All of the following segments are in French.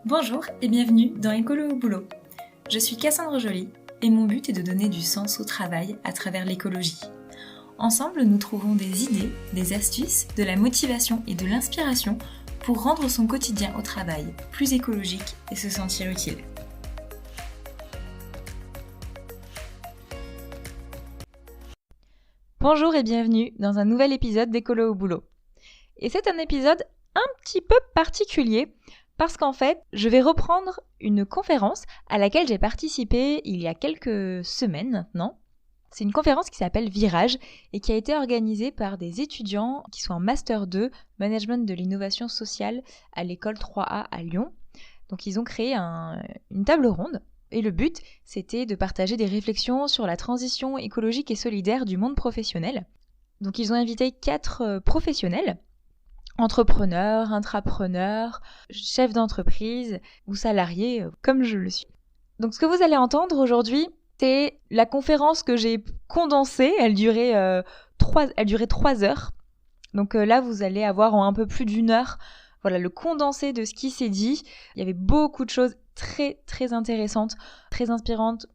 Bonjour et bienvenue dans Écolo au boulot. Je suis Cassandre Joly et mon but est de donner du sens au travail à travers l'écologie. Ensemble, nous trouvons des idées, des astuces, de la motivation et de l'inspiration pour rendre son quotidien au travail plus écologique et se sentir utile. Bonjour et bienvenue dans un nouvel épisode d'Écolo au boulot. Et c'est un épisode un petit peu particulier parce qu'en fait, je vais reprendre une conférence à laquelle j'ai participé il y a quelques semaines maintenant. C'est une conférence qui s'appelle Virage et qui a été organisée par des étudiants qui sont en Master 2, Management de l'innovation sociale à l'école 3A à Lyon. Donc ils ont créé une table ronde et le but, c'était de partager des réflexions sur la transition écologique et solidaire du monde professionnel. Donc ils ont invité 4 professionnels, entrepreneurs, intrapreneurs, chefs d'entreprise ou salariés comme je le suis. Donc ce que vous allez entendre aujourd'hui, c'est la conférence que j'ai condensée. Elle durait 3 heures. Donc là, vous allez avoir en un peu plus d'1 heure le condensé de ce qui s'est dit. Il y avait beaucoup de choses très très intéressantes, très inspirantes.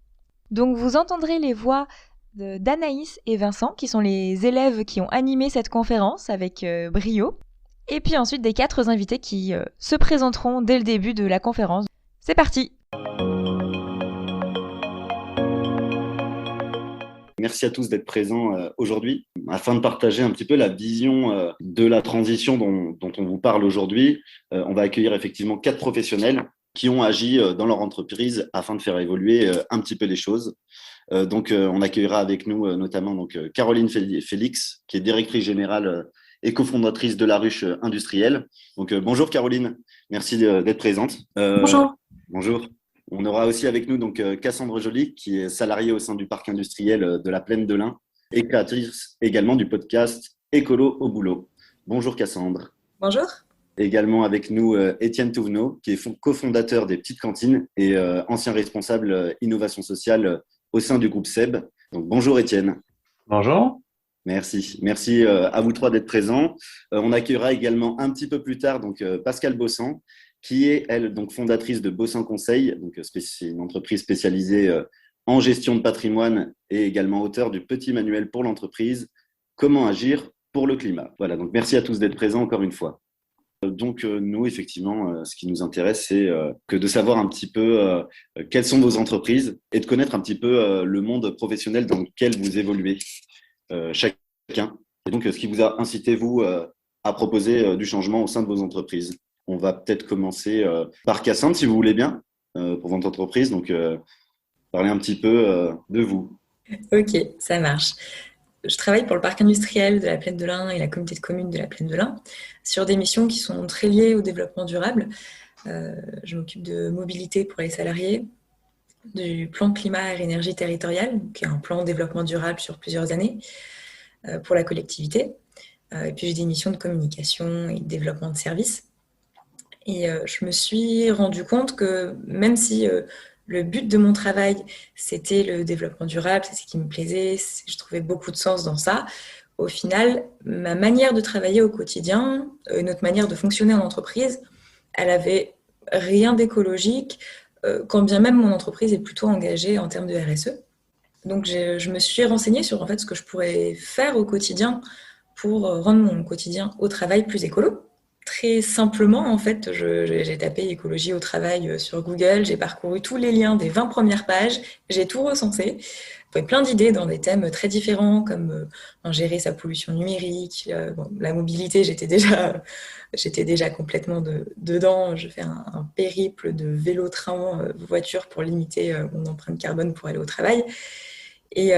Donc vous entendrez les voix d'Anaïs et Vincent, qui sont les élèves qui ont animé cette conférence avec brio. Et puis ensuite des 4 invités qui se présenteront dès le début de la conférence. C'est parti! Merci à tous d'être présents aujourd'hui afin de partager un petit peu la vision de la transition dont on vous parle aujourd'hui. On va accueillir effectivement 4 professionnels qui ont agi dans leur entreprise afin de faire évoluer un petit peu les choses. Donc, on accueillera avec nous notamment Caroline Félix, qui est directrice générale et cofondatrice de La Ruche Industrielle. Donc, bonjour Caroline, merci d'être présente. Bonjour. Bonjour. On aura aussi avec nous Cassandre Joly, qui est salariée au sein du parc industriel de la Plaine de l'Ain et créatrice également du podcast Écolo au boulot. Bonjour Cassandre. Bonjour. Également avec nous Étienne Touvenot, qui est cofondateur des Petites Cantines et ancien responsable innovation sociale au sein du groupe SEB. Donc bonjour Étienne. Bonjour. Merci à vous 3 d'être présents. On accueillera également un petit peu plus tard Pascal Bossan, qui est, elle, fondatrice de Bossan Conseil, c'est une entreprise spécialisée en gestion de patrimoine et également auteur du petit manuel pour l'entreprise, Comment agir pour le climat. Voilà, donc merci à tous d'être présents encore une fois. Nous, effectivement, ce qui nous intéresse, c'est que de savoir un petit peu quelles sont vos entreprises et de connaître un petit peu le monde professionnel dans lequel vous évoluez, chacun. Et donc, ce qui vous a incité, vous, à proposer du changement au sein de vos entreprises. On va peut-être commencer par Cassandre, si vous voulez bien, pour votre entreprise. Donc, parler un petit peu de vous. Ok, ça marche. Je travaille pour le parc industriel de la Plaine de l'Ain et la communauté de communes de la Plaine de l'Ain sur des missions qui sont très liées au développement durable. Je m'occupe de mobilité pour les salariés, du plan climat et énergie territoriale, qui est un plan de développement durable sur plusieurs années pour la collectivité. Et puis j'ai des missions de communication et de développement de services. Et je me suis rendu compte que même si le but de mon travail, c'était le développement durable, c'est ce qui me plaisait, je trouvais beaucoup de sens dans ça, au final, ma manière de travailler au quotidien, notre manière de fonctionner en entreprise, elle avait rien d'écologique, quand bien même mon entreprise est plutôt engagée en termes de RSE. Donc je me suis renseignée sur en fait, ce que je pourrais faire au quotidien pour rendre mon quotidien au travail plus écolo. Très simplement, en fait, j'ai tapé écologie au travail sur Google, j'ai parcouru tous les liens des 20 premières pages, j'ai tout recensé. Il y avait plein d'idées dans des thèmes très différents, comme gérer sa pollution numérique, la mobilité, j'étais déjà complètement dedans. Je fais un périple de vélo, train, voiture pour limiter mon empreinte carbone pour aller au travail. Et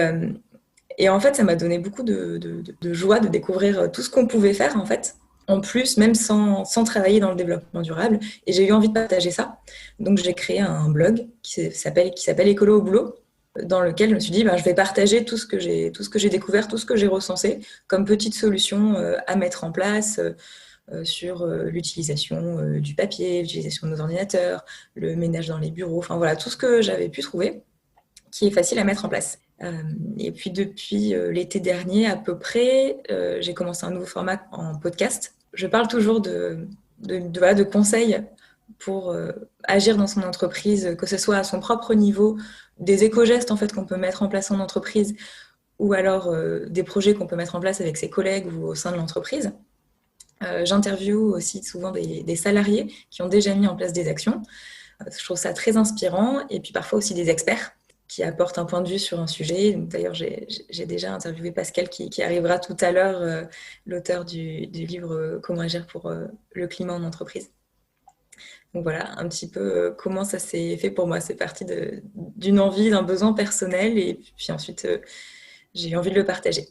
en fait, ça m'a donné beaucoup de joie de découvrir tout ce qu'on pouvait faire, en fait. En plus, même sans travailler dans le développement durable. Et j'ai eu envie de partager ça. Donc, j'ai créé un blog qui s'appelle Écolo au boulot, dans lequel je me suis dit, je vais partager tout ce que j'ai découvert, tout ce que j'ai recensé, comme petite solution à mettre en place sur l'utilisation du papier, l'utilisation de nos ordinateurs, le ménage dans les bureaux, enfin voilà, tout ce que j'avais pu trouver qui est facile à mettre en place. Et puis depuis l'été dernier à peu près, j'ai commencé un nouveau format en podcast. Je parle toujours de conseils pour agir dans son entreprise, que ce soit à son propre niveau, des éco-gestes en fait qu'on peut mettre en place en entreprise, ou alors des projets qu'on peut mettre en place avec ses collègues ou au sein de l'entreprise. J'interviewe aussi souvent des salariés qui ont déjà mis en place des actions. Je trouve ça très inspirant, et puis parfois aussi des experts qui apportent un point de vue sur un sujet. D'ailleurs, j'ai déjà interviewé Pascal qui arrivera tout à l'heure, l'auteur du livre Comment agir pour le climat en entreprise. Donc voilà, un petit peu comment ça s'est fait pour moi. C'est parti d'une envie, d'un besoin personnel, et puis ensuite, j'ai eu envie de le partager.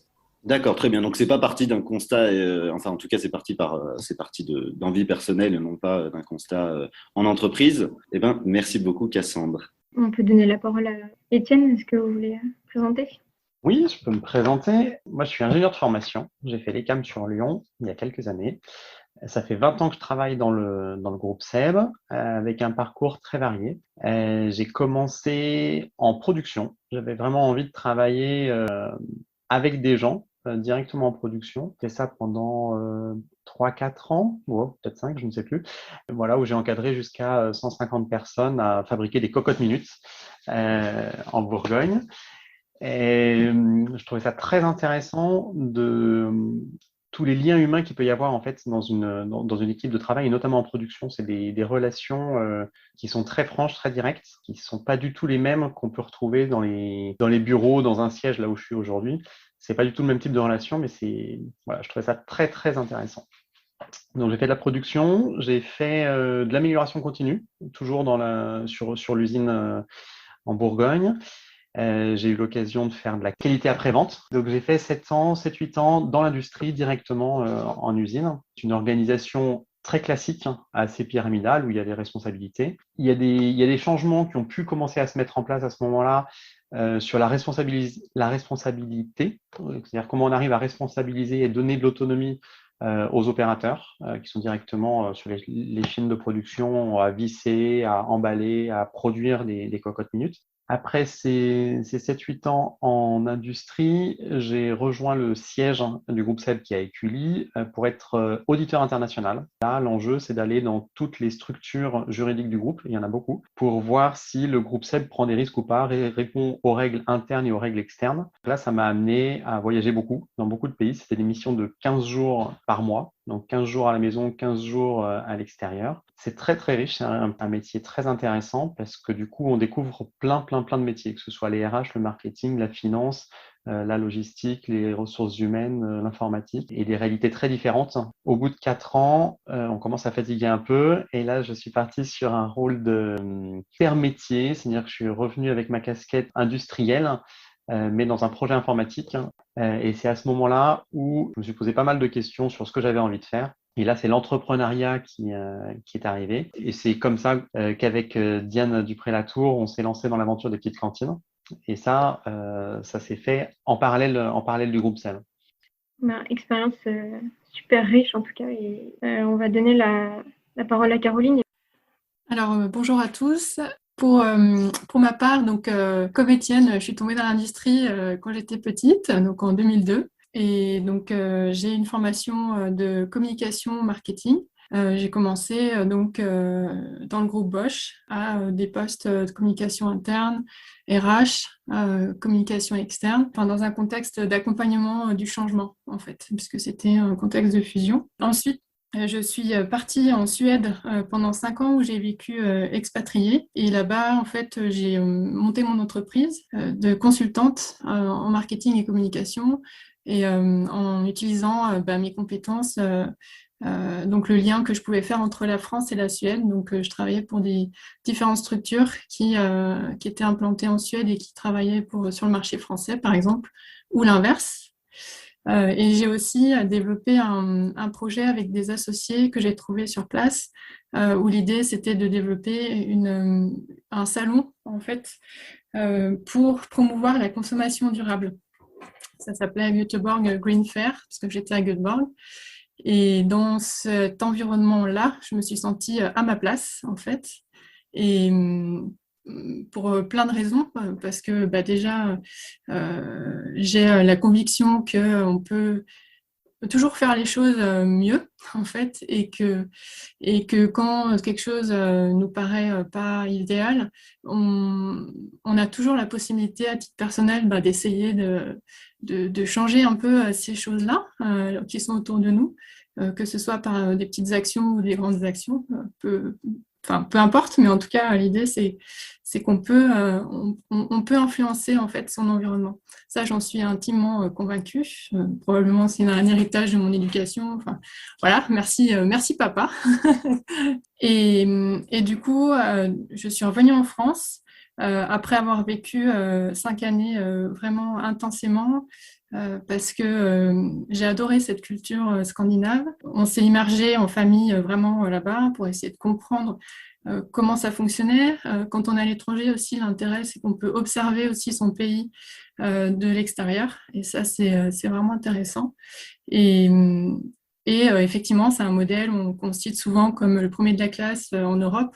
D'accord, très bien. Donc, c'est pas parti d'un constat, enfin, en tout cas, c'est parti d'envie personnelle et non pas d'un constat en entreprise. Eh ben, merci beaucoup, Cassandre. On peut donner la parole à Étienne. Est-ce que vous voulez présenter ? Oui, je peux me présenter. Moi, je suis ingénieur de formation. J'ai fait l'ECAM sur Lyon il y a quelques années. Ça fait 20 ans que je travaille dans le groupe SEB avec un parcours très varié. J'ai commencé en production. J'avais vraiment envie de travailler avec des gens directement en production. J'ai fait ça pendant 3-4 ans, ou peut-être 5, je ne sais plus. Voilà, où j'ai encadré jusqu'à 150 personnes à fabriquer des cocottes minutes en Bourgogne. Et je trouvais ça très intéressant de tous les liens humains qu'il peut y avoir en fait dans une équipe de travail, et notamment en production. C'est des relations qui sont très franches, très directes, qui ne sont pas du tout les mêmes qu'on peut retrouver dans les bureaux, dans un siège là où je suis aujourd'hui. C'est pas du tout le même type de relation, mais je trouvais ça très très intéressant. Donc j'ai fait de la production, j'ai fait de l'amélioration continue, toujours sur l'usine en Bourgogne. J'ai eu l'occasion de faire de la qualité après-vente. Donc, j'ai fait 7-8 ans dans l'industrie directement en usine. C'est une organisation très classique, assez pyramidale, où il y a des responsabilités. Il y a des changements qui ont pu commencer à se mettre en place à ce moment-là sur la responsabilité, c'est-à-dire comment on arrive à responsabiliser et donner de l'autonomie aux opérateurs qui sont directement sur les chaînes de production, à visser, à emballer, à produire des cocottes minutes. Après ces 7-8 ans en industrie, j'ai rejoint le siège du groupe SEB qui est à Écully pour être auditeur international. Là, l'enjeu, c'est d'aller dans toutes les structures juridiques du groupe, il y en a beaucoup, pour voir si le groupe SEB prend des risques ou pas, répond aux règles internes et aux règles externes. Là, ça m'a amené à voyager beaucoup, dans beaucoup de pays. C'était des missions de 15 jours par mois. Donc 15 jours à la maison, 15 jours à l'extérieur. C'est très très riche, c'est un métier très intéressant parce que du coup on découvre plein de métiers, que ce soit les RH, le marketing, la finance, la logistique, les ressources humaines, l'informatique, et des réalités très différentes. Au bout de 4 ans, on commence à fatiguer un peu, et là je suis parti sur un rôle de père métier, c'est-à-dire que je suis revenu avec ma casquette industrielle, mais dans un projet informatique. Et c'est à ce moment-là où je me suis posé pas mal de questions sur ce que j'avais envie de faire. Et là, c'est l'entrepreneuriat qui est arrivé. Et c'est comme ça qu'avec Diane Dupré-Latour, on s'est lancé dans l'aventure des petites cantines. Et ça s'est fait en parallèle du groupe SEB. Expérience super riche en tout cas. Et on va donner la parole à Caroline. Alors, bonjour à tous. Pour ma part, donc, comme Étienne, je suis tombée dans l'industrie quand j'étais petite, donc en 2002. Et donc, j'ai une formation de communication marketing. J'ai commencé donc dans le groupe Bosch à des postes de communication interne, RH, communication externe, enfin, dans un contexte d'accompagnement du changement en fait, puisque c'était un contexte de fusion. Ensuite, je suis partie en Suède pendant 5 ans où j'ai vécu expatriée. Et là-bas, en fait, j'ai monté mon entreprise de consultante en marketing et communication, et en utilisant mes compétences, donc le lien que je pouvais faire entre la France et la Suède. Donc, je travaillais pour des différentes structures qui étaient implantées en Suède et qui travaillaient sur le marché français, par exemple, ou l'inverse. Et j'ai aussi développé un projet avec des associés que j'ai trouvé sur place, où l'idée c'était de développer un salon en fait pour promouvoir la consommation durable. Ça s'appelait Göteborg Green Fair parce que j'étais à Göteborg. Et dans cet environnement-là, je me suis sentie à ma place en fait. Et pour plein de raisons, parce que déjà, j'ai la conviction qu'on peut toujours faire les choses mieux, en fait, et que quand quelque chose nous paraît pas idéal, on a toujours la possibilité, à titre personnel, d'essayer de changer un peu ces choses-là qui sont autour de nous, que ce soit par des petites actions ou des grandes actions, peu importe, mais en tout cas, l'idée, c'est qu'on peut, on peut influencer en fait son environnement. Ça, j'en suis intimement convaincue. Probablement, c'est un héritage de mon éducation. Enfin, voilà, merci papa. Et du coup, je suis revenue en France après avoir vécu 5 années vraiment intensément. Parce que j'ai adoré cette culture scandinave. On s'est immergé en famille vraiment là-bas pour essayer de comprendre comment ça fonctionnait. Quand on est à l'étranger aussi, l'intérêt, c'est qu'on peut observer aussi son pays de l'extérieur. Et ça, c'est vraiment intéressant. Et, effectivement, c'est un modèle qu'on cite souvent comme le premier de la classe en Europe.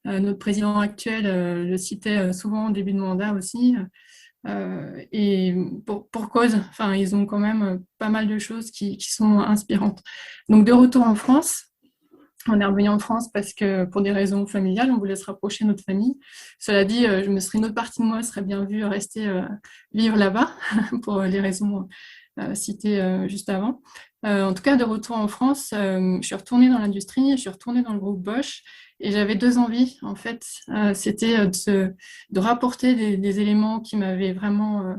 Notre président actuel le citait souvent au début de mandat aussi. Et pour cause, enfin, ils ont quand même pas mal de choses qui sont inspirantes. Donc, de retour en France, on est revenu en France parce que pour des raisons familiales, on voulait se rapprocher de notre famille. Cela dit, une autre partie de moi serait bien vue rester vivre là-bas pour les raisons citées juste avant. En tout cas, de retour en France, je suis retournée dans l'industrie, je suis retournée dans le groupe Bosch et j'avais 2 envies, en fait. C'était de rapporter des éléments qui m'avaient vraiment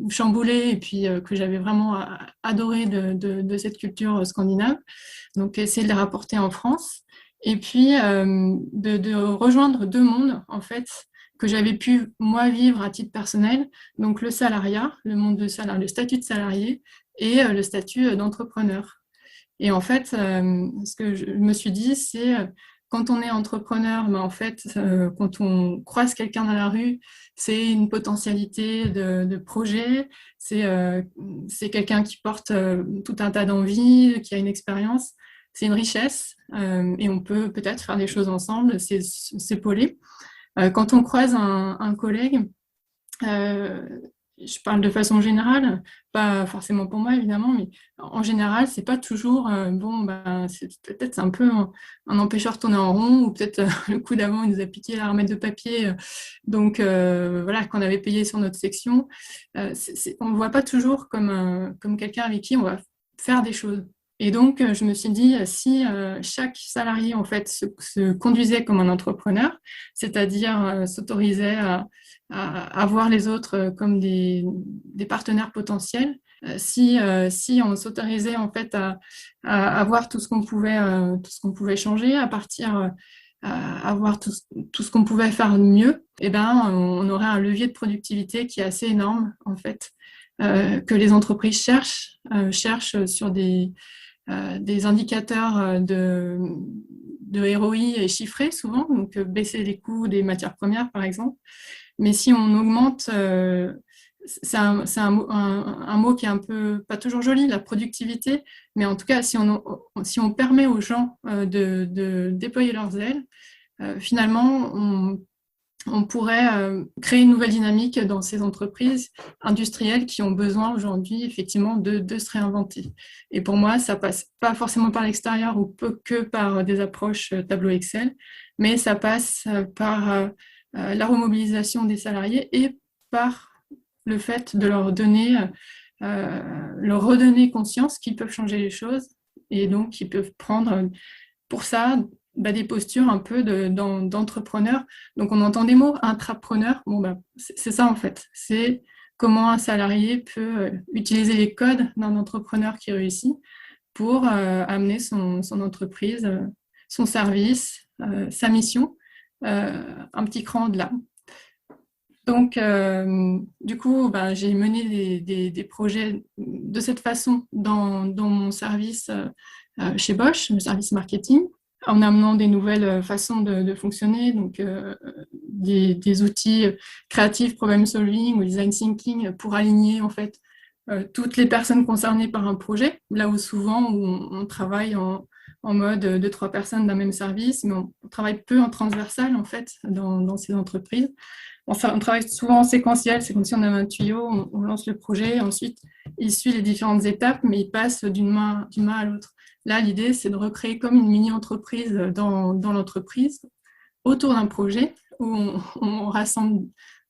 chamboulée et puis que j'avais vraiment adoré de cette culture scandinave. Donc, essayer de les rapporter en France. Et puis, de rejoindre 2 mondes, en fait, que j'avais pu, moi, vivre à titre personnel. Donc, le salariat, le monde le statut de salarié et le statut d'entrepreneur. Et en fait, ce que je me suis dit, c'est quand on est entrepreneur, mais en fait, quand on croise quelqu'un dans la rue, c'est une potentialité de projet, c'est quelqu'un qui porte tout un tas d'envies, qui a une expérience, c'est une richesse et on peut peut-être faire des choses ensemble, s'épauler. Quand on croise un collègue, je parle de façon générale, pas forcément pour moi évidemment, mais en général, c'est pas toujours c'est un peu un empêcheur de tourner en rond, ou peut-être le coup d'avant, il nous a piqué la remettre de papier, donc voilà, qu'on avait payé sur notre section. On ne voit pas toujours comme quelqu'un avec qui on va faire des choses. Et donc, je me suis dit, si chaque salarié, en fait, se conduisait comme un entrepreneur, c'est-à-dire s'autorisait à voir les autres comme des partenaires potentiels, si on s'autorisait, en fait, à voir tout ce qu'on pouvait changer, à voir tout ce qu'on pouvait faire de mieux, eh ben, on aurait un levier de productivité qui est assez énorme, en fait, que les entreprises cherchent sur des indicateurs de ROI et chiffrés souvent, donc baisser les coûts des matières premières par exemple. Mais si on augmente, c'est un mot qui est un peu, pas toujours joli, la productivité, mais en tout cas si on permet aux gens de déployer leurs ailes, finalement on pourrait créer une nouvelle dynamique dans ces entreprises industrielles qui ont besoin aujourd'hui effectivement de se réinventer. Et pour moi, ça passe pas forcément par l'extérieur ou que par des approches tableau Excel, mais ça passe par la remobilisation des salariés et par le fait de leur redonner conscience qu'ils peuvent changer les choses et donc qu'ils peuvent prendre pour ça des postures un peu d'entrepreneur. Donc, on entend des mots, intrapreneur. C'est ça, en fait. C'est comment un salarié peut utiliser les codes d'un entrepreneur qui réussit pour amener son entreprise, son service, sa mission, un petit cran au-delà. Donc, du coup, j'ai mené des projets de cette façon dans mon service chez Bosch, le service marketing, en amenant des nouvelles façons de fonctionner, donc des outils créatifs, problem solving ou design thinking pour aligner en fait toutes les personnes concernées par un projet, là où souvent on travaille en mode 2-3 personnes d'un même service, mais on travaille peu en transversal en fait dans ces entreprises. on travaille souvent en séquentiel, c'est comme si on avait un tuyau, on lance le projet, ensuite il suit les différentes étapes, mais il passe d'une main à l'autre. Là, l'idée, c'est de recréer comme une mini-entreprise dans l'entreprise, autour d'un projet, où on rassemble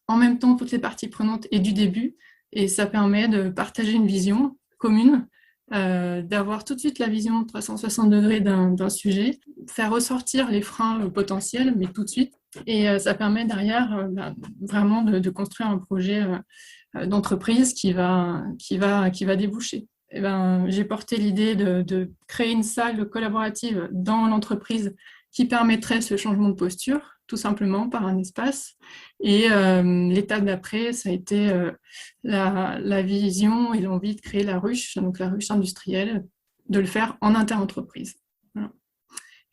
en même temps toutes les parties prenantes et du début, et ça permet de partager une vision commune, d'avoir tout de suite la vision 360 degrés d'un sujet, faire ressortir les freins potentiels, mais tout de suite, et ça permet derrière vraiment de construire un projet d'entreprise qui va déboucher. Et j'ai porté l'idée de créer une salle collaborative dans l'entreprise qui permettrait ce changement de posture, tout simplement par un espace. Et l'étape d'après, ça a été la vision et l'envie de créer la ruche, donc la ruche industrielle, de le faire en inter-entreprise. Voilà.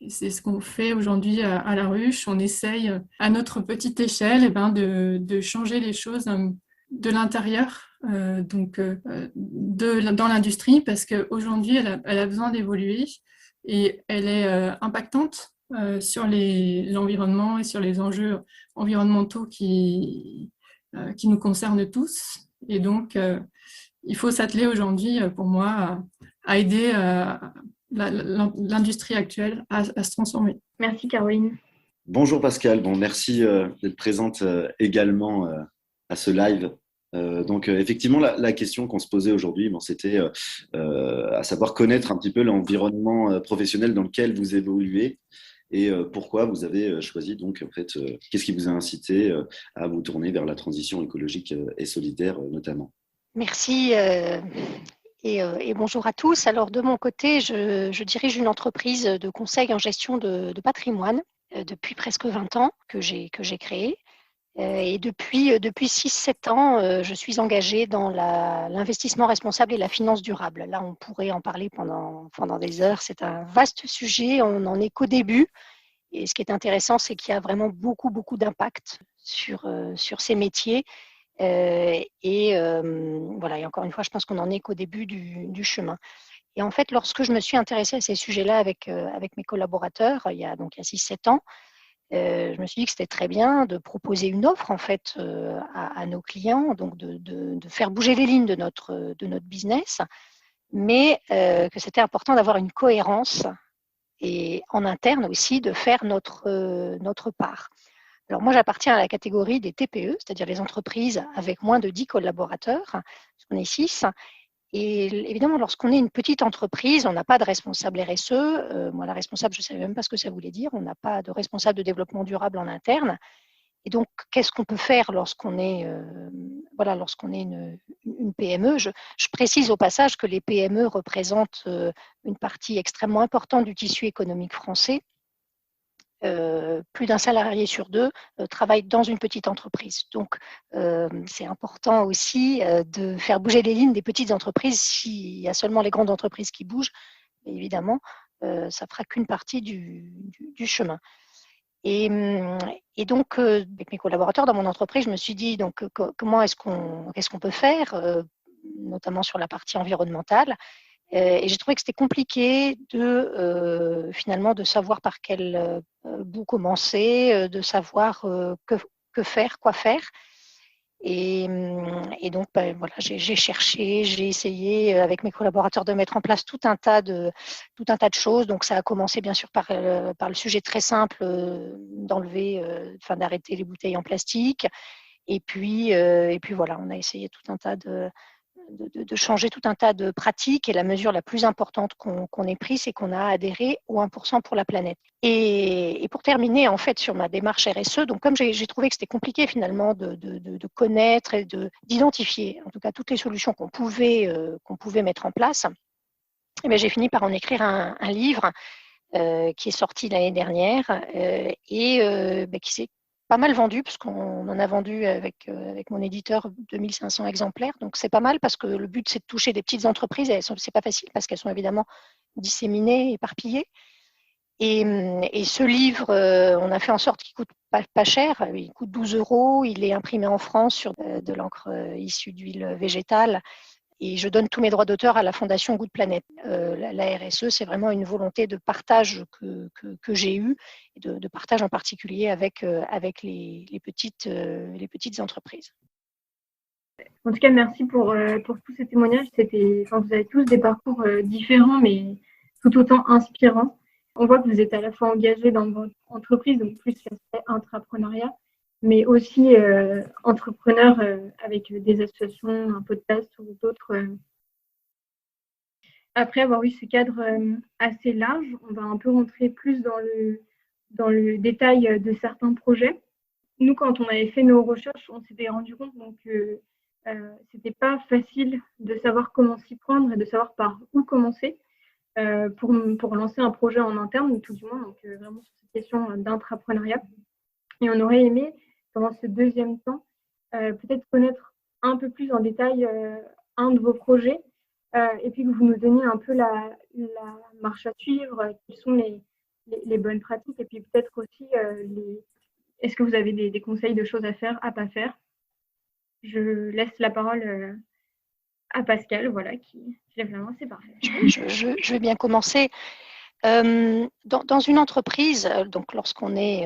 Et c'est ce qu'on fait aujourd'hui à la ruche. On essaye, à notre petite échelle, de changer les choses de l'intérieur, dans l'industrie, parce qu'aujourd'hui, elle a besoin d'évoluer et elle est impactante sur l'environnement et sur les enjeux environnementaux qui nous concernent tous. Et donc, il faut s'atteler aujourd'hui, pour moi, à aider l'industrie actuelle à se transformer. Merci Caroline. Bonjour Pascal, merci d'être présente également à ce live. Donc effectivement, la question qu'on se posait aujourd'hui, c'était à savoir connaître un petit peu l'environnement professionnel dans lequel vous évoluez et pourquoi vous avez choisi, donc en fait, qu'est-ce qui vous a incité à vous tourner vers la transition écologique et solidaire notamment. Merci et bonjour à tous. Alors de mon côté, je dirige une entreprise de conseil en gestion de patrimoine depuis presque 20 ans que j'ai créée. Et depuis 6-7 ans, je suis engagée dans l'investissement responsable et la finance durable. Là, on pourrait en parler pendant des heures. C'est un vaste sujet, on n'en est qu'au début. Et ce qui est intéressant, c'est qu'il y a vraiment beaucoup d'impact sur ces métiers. Voilà, et encore une fois, je pense qu'on n'en est qu'au début du chemin. Et en fait, lorsque je me suis intéressée à ces sujets-là avec mes collaborateurs, il y a 6-7 ans, je me suis dit que c'était très bien de proposer une offre en fait à nos clients, donc de faire bouger les lignes de notre business, mais que c'était important d'avoir une cohérence et en interne aussi de faire notre part. Alors moi, j'appartiens à la catégorie des TPE, c'est-à-dire les entreprises avec moins de 10 collaborateurs, parce qu'on est 6. Et évidemment, lorsqu'on est une petite entreprise, on n'a pas de responsable RSE. Moi, la responsable, je ne savais même pas ce que ça voulait dire. On n'a pas de responsable de développement durable en interne. Et donc, qu'est-ce qu'on peut faire lorsqu'on est une PME ? Je précise au passage que les PME représentent une partie extrêmement importante du tissu économique français. Plus d'un salarié sur 2 travaille dans une petite entreprise. Donc, c'est important aussi de faire bouger les lignes des petites entreprises. S'il y a seulement les grandes entreprises qui bougent, évidemment, ça ne fera qu'une partie du chemin. Et donc, avec mes collaborateurs dans mon entreprise, je me suis dit, donc, qu'est-ce qu'on peut faire, notamment sur la partie environnementale. Et j'ai trouvé que c'était compliqué finalement de savoir par quel bout commencer, de savoir que faire, quoi faire. Et donc, voilà, j'ai cherché, j'ai essayé avec mes collaborateurs de mettre en place tout un tas de choses. Donc, ça a commencé bien sûr par le sujet très simple d'arrêter les bouteilles en plastique. Et puis voilà, on a essayé tout un tas de changer tout un tas de pratiques, et la mesure la plus importante qu'on ait prise, c'est qu'on a adhéré au 1% pour la planète. Et pour terminer, en fait, sur ma démarche RSE, donc comme j'ai trouvé que c'était compliqué finalement de connaître et d'identifier, en tout cas, toutes les solutions qu'on pouvait mettre en place, j'ai fini par en écrire un livre qui est sorti l'année dernière qui s'est pas mal vendu, parce qu'on en a vendu avec mon éditeur 2500 exemplaires. Donc, c'est pas mal parce que le but, c'est de toucher des petites entreprises. Et c'est pas facile parce qu'elles sont évidemment disséminées, éparpillées. Et ce livre, on a fait en sorte qu'il coûte pas cher. Il coûte 12 €. Il est imprimé en France sur de l'encre issue d'huile végétale. je donne tous mes droits d'auteur à la Fondation Good Planet. La RSE, c'est vraiment une volonté de partage que j'ai eue, et de partage en particulier avec les petites entreprises. En tout cas, merci pour tous ces témoignages. Vous avez tous des parcours différents, mais tout autant inspirants. On voit que vous êtes à la fois engagés dans votre entreprise, donc plus l'aspect intrapreneuriat, mais aussi entrepreneur avec des associations, un podcast ou d'autres. Après avoir eu ce cadre assez large, on va un peu rentrer plus dans le détail de certains projets. Nous, quand on avait fait nos recherches, on s'était rendu compte que c'était pas facile de savoir comment s'y prendre et de savoir par où commencer pour lancer un projet en interne, tout du moins, donc vraiment sur cette question d'intrapreneuriat. Et on aurait aimé, pendant ce deuxième temps, peut-être connaître un peu plus en détail un de vos projets, et puis que vous nous donniez un peu la marche à suivre, quelles sont les bonnes pratiques, et puis peut-être aussi est-ce que vous avez des conseils de choses à faire, à pas faire. Je laisse la parole à Pascal, voilà, qui lève la main, c'est parfait. Je vais bien commencer. Dans une entreprise, donc lorsqu'on est,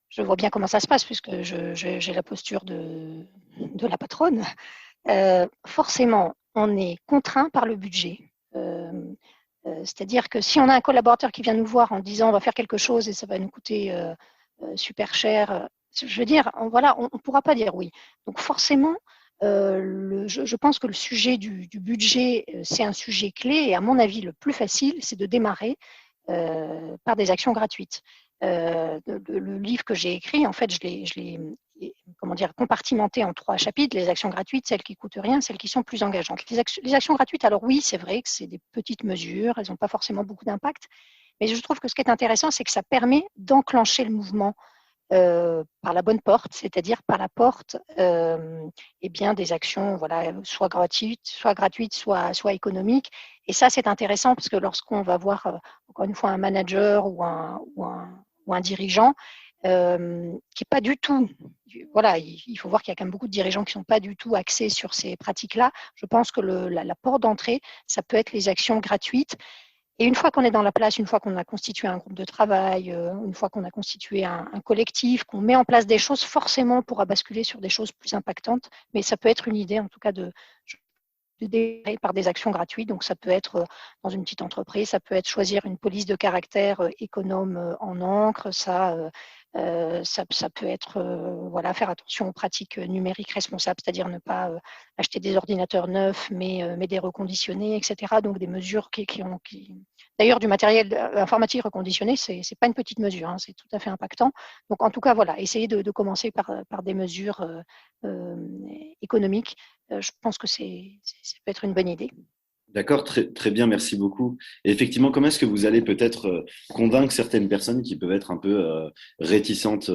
je vois bien comment ça se passe puisque j'ai la posture de la patronne. Forcément, on est contraint par le budget. C'est-à-dire que si on a un collaborateur qui vient nous voir en disant on va faire quelque chose et ça va nous coûter super cher, je veux dire, on ne pourra pas dire oui. Donc forcément, je pense que le sujet du budget, c'est un sujet clé, et à mon avis, le plus facile, c'est de démarrer par des actions gratuites. Le livre que j'ai écrit, en fait, je l'ai compartimenté en 3 chapitres: les actions gratuites, celles qui ne coûtent rien, celles qui sont plus engageantes. Les actions gratuites, alors oui, c'est vrai que c'est des petites mesures, elles n'ont pas forcément beaucoup d'impact, mais je trouve que ce qui est intéressant, c'est que ça permet d'enclencher le mouvement par la bonne porte, c'est-à-dire par la porte des actions soit gratuites, soit économiques. Et ça, c'est intéressant parce que lorsqu'on va voir, encore une fois, un manager ou un dirigeant qui n'est pas du tout, il faut voir qu'il y a quand même beaucoup de dirigeants qui ne sont pas du tout axés sur ces pratiques-là. Je pense que la porte d'entrée, ça peut être les actions gratuites. Et une fois qu'on est dans la place, une fois qu'on a constitué un groupe de travail, une fois qu'on a constitué un collectif, qu'on met en place des choses, forcément on pourra basculer sur des choses plus impactantes. Mais ça peut être une idée, en tout cas, de démarrer par des actions gratuites. Donc ça peut être dans une petite entreprise, ça peut être choisir une police de caractère économe en encre, ça peut être faire attention aux pratiques numériques responsables, c'est-à-dire ne pas acheter des ordinateurs neufs, mais des reconditionnés, etc. Donc des mesures D'ailleurs, du matériel informatique reconditionné, c'est pas une petite mesure, hein, c'est tout à fait impactant. Donc en tout cas, essayer de commencer par des mesures économiques. Je pense que ça peut être une bonne idée. D'accord, très, très bien, merci beaucoup. Et effectivement, comment est-ce que vous allez peut-être convaincre certaines personnes qui peuvent être un peu réticentes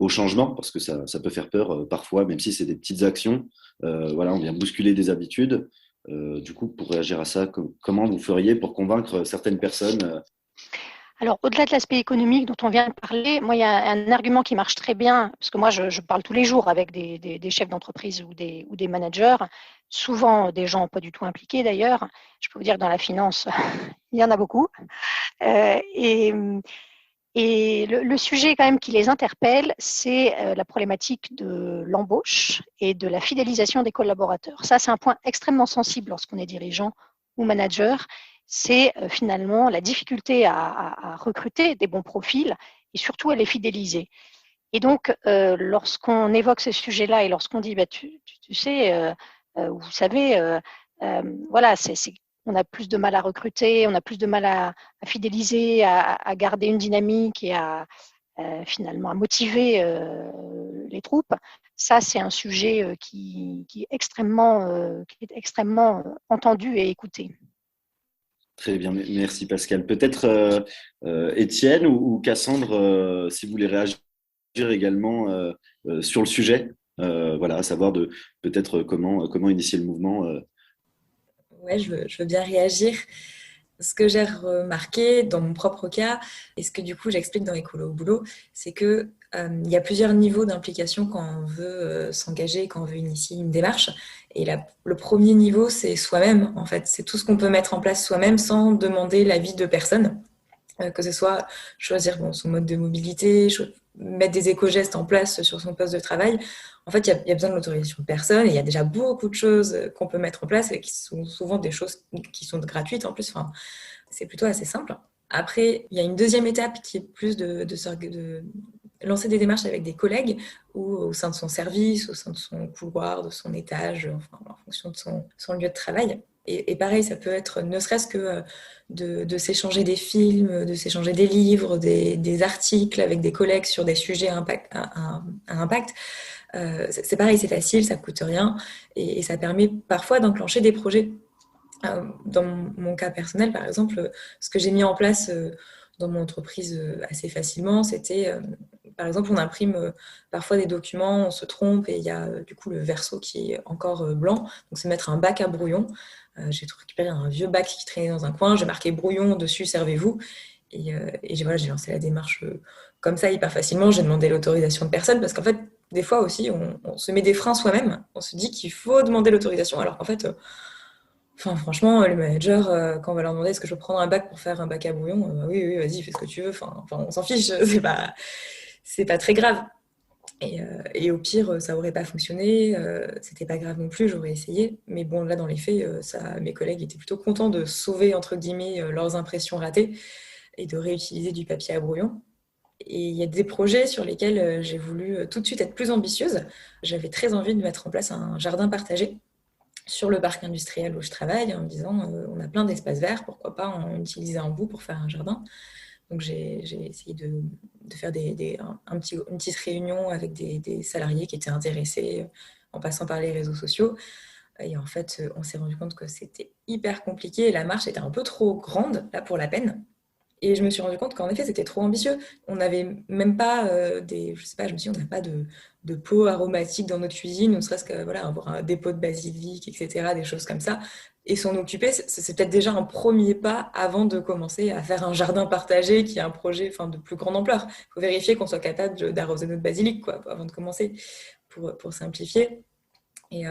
au changement, parce que ça peut faire peur parfois, même si c'est des petites actions. On vient bousculer des habitudes. Du coup, pour réagir à ça, comment vous feriez pour convaincre certaines personnes Alors, au-delà de l'aspect économique dont on vient de parler, moi, il y a un argument qui marche très bien, parce que moi, je parle tous les jours avec des chefs d'entreprise ou des managers, souvent des gens pas du tout impliqués d'ailleurs. Je peux vous dire que dans la finance, il y en a beaucoup. Et le sujet quand même qui les interpelle, c'est la problématique de l'embauche et de la fidélisation des collaborateurs. Ça, c'est un point extrêmement sensible lorsqu'on est dirigeant ou manager. C'est finalement la difficulté à recruter des bons profils et surtout à les fidéliser. Et donc, lorsqu'on évoque ce sujet-là et lorsqu'on dit, tu sais, vous savez, on a plus de mal à recruter, on a plus de mal à fidéliser, à garder une dynamique et finalement à motiver les troupes. Ça, c'est un sujet qui est extrêmement entendu et écouté. Très bien, merci Pascal. Peut-être Étienne ou Cassandre, si vous voulez réagir également sur le sujet, à savoir de peut-être comment initier le mouvement. Ouais, je veux bien réagir. Ce que j'ai remarqué dans mon propre cas, et ce que du coup j'explique dans Écolo au boulot, c'est que Il y a plusieurs niveaux d'implication quand on veut s'engager, quand on veut initier une démarche. Et le premier niveau, c'est soi-même, en fait. C'est tout ce qu'on peut mettre en place soi-même sans demander l'avis de personne. Que ce soit choisir son mode de mobilité, mettre des éco-gestes en place sur son poste de travail. En fait, il y a besoin de l'autorisation de personne et il y a déjà beaucoup de choses qu'on peut mettre en place et qui sont souvent des choses qui sont gratuites en plus. Enfin, c'est plutôt assez simple. Après, il y a une deuxième étape qui est plus de lancer des démarches avec des collègues ou au sein de son service, au sein de son couloir, de son étage, enfin, en fonction de son lieu de travail. Et pareil, ça peut être ne serait-ce que de s'échanger des films, de s'échanger des livres, des articles avec des collègues sur des sujets à impact. C'est pareil, c'est facile, ça ne coûte rien et ça permet parfois d'enclencher des projets. Dans mon cas personnel, par exemple, ce que j'ai mis en place dans mon entreprise assez facilement, c'était, par exemple, on imprime parfois des documents, on se trompe et il y a du coup le verso qui est encore blanc. Donc, c'est mettre un bac à brouillon. J'ai récupéré un vieux bac qui traînait dans un coin, j'ai marqué brouillon dessus, servez-vous. Et j'ai lancé la démarche comme ça hyper facilement. J'ai demandé l'autorisation de personne parce qu'en fait, des fois aussi, on se met des freins soi-même. On se dit qu'il faut demander l'autorisation alors qu'en fait, franchement, les managers, quand on va leur demander est-ce que je peux prendre un bac pour faire un bac à brouillon, oui, vas-y, fais ce que tu veux. Enfin, on s'en fiche, c'est pas très grave. Et au pire, ça aurait pas fonctionné, c'était pas grave non plus, j'aurais essayé. Mais bon, là, dans les faits, mes collègues étaient plutôt contents de sauver, entre guillemets, leurs impressions ratées et de réutiliser du papier à brouillon. Et il y a des projets sur lesquels j'ai voulu tout de suite être plus ambitieuse. J'avais très envie de mettre en place un jardin partagé sur le parc industriel où je travaille, en me disant on a plein d'espaces verts, pourquoi pas en utiliser un bout pour faire un jardin. Donc j'ai essayé de faire une petite réunion avec des salariés qui étaient intéressés en passant par les réseaux sociaux. Et en fait, on s'est rendu compte que c'était hyper compliqué et la marche était un peu trop grande là pour la peine. Et je me suis rendu compte qu'en effet, c'était trop ambitieux. On n'avait même pas je me suis dit, on n'a pas de pots aromatiques dans notre cuisine, ne serait-ce que avoir un dépôt de basilic, etc., des choses comme ça. Et s'en occuper, c'est peut-être déjà un premier pas avant de commencer à faire un jardin partagé qui est un projet de plus grande ampleur. Il faut vérifier qu'on soit capable d'arroser notre basilic avant de commencer pour simplifier. Et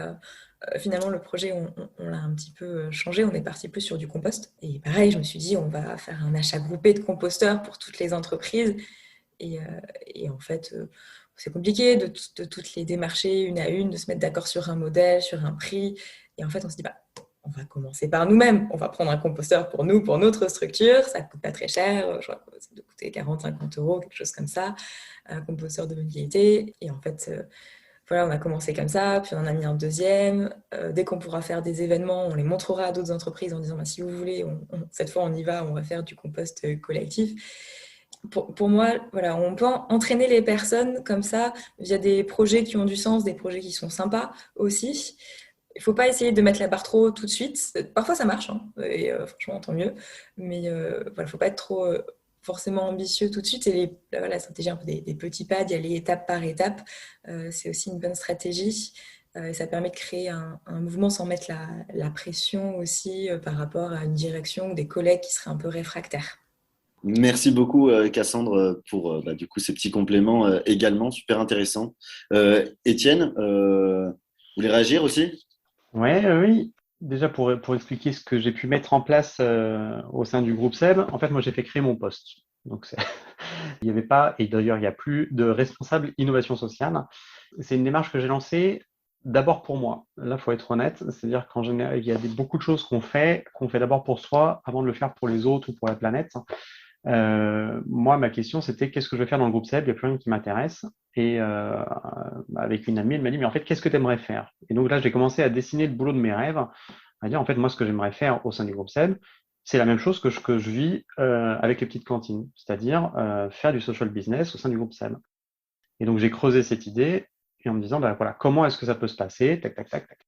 finalement, le projet, on l'a un petit peu changé. On est parti plus sur du compost. Et pareil, je me suis dit, on va faire un achat groupé de composteurs pour toutes les entreprises. Et en fait, c'est compliqué de toutes les démarcher une à une, de se mettre d'accord sur un modèle, sur un prix. Et en fait, on se dit, on va commencer par nous-mêmes. On va prendre un composteur pour nous, pour notre structure. Ça ne coûte pas très cher. Je crois que ça doit coûter 40-50 euros, quelque chose comme ça. Un composteur de bonne qualité. Et en fait, on a commencé comme ça, puis on en a mis un deuxième. Dès qu'on pourra faire des événements, on les montrera à d'autres entreprises en disant si vous voulez, cette fois on y va, on va faire du compost collectif. Pour moi, on peut entraîner les personnes comme ça via des projets qui ont du sens, des projets qui sont sympas aussi. Il ne faut pas essayer de mettre la barre trop haut tout de suite. Parfois ça marche, et franchement tant mieux. Mais il ne faut pas être trop forcément ambitieux tout de suite. Et la stratégie un peu des petits pas, d'y aller étape par étape, c'est aussi une bonne stratégie. Ça permet de créer un mouvement sans mettre la pression aussi par rapport à une direction ou des collègues qui seraient un peu réfractaires. Merci beaucoup Cassandre pour du coup ces petits compléments également super intéressants. Étienne, vous voulez réagir aussi? Oui. Déjà pour expliquer ce que j'ai pu mettre en place au sein du groupe SEB, en fait moi j'ai fait créer mon poste. Donc il n'y avait pas, et d'ailleurs il n'y a plus de responsable innovation sociale. C'est une démarche que j'ai lancée d'abord pour moi. Là, il faut être honnête, c'est-à-dire qu'en général, il y a beaucoup de choses qu'on fait d'abord pour soi avant de le faire pour les autres ou pour la planète. Moi, ma question, c'était qu'est-ce que je vais faire dans le groupe SEB? Il n'y a plus rien qui m'intéresse. Et avec une amie, elle m'a dit, mais en fait, qu'est-ce que tu aimerais faire? Et donc là, j'ai commencé à dessiner le boulot de mes rêves, à dire, en fait, moi, ce que j'aimerais faire au sein du groupe SEB, c'est la même chose que je vis avec les petites cantines, c'est-à-dire faire du social business au sein du groupe SEB. Et donc, j'ai creusé cette idée et en me disant, comment est-ce que ça peut se passer? Tac, tac, tac, tac.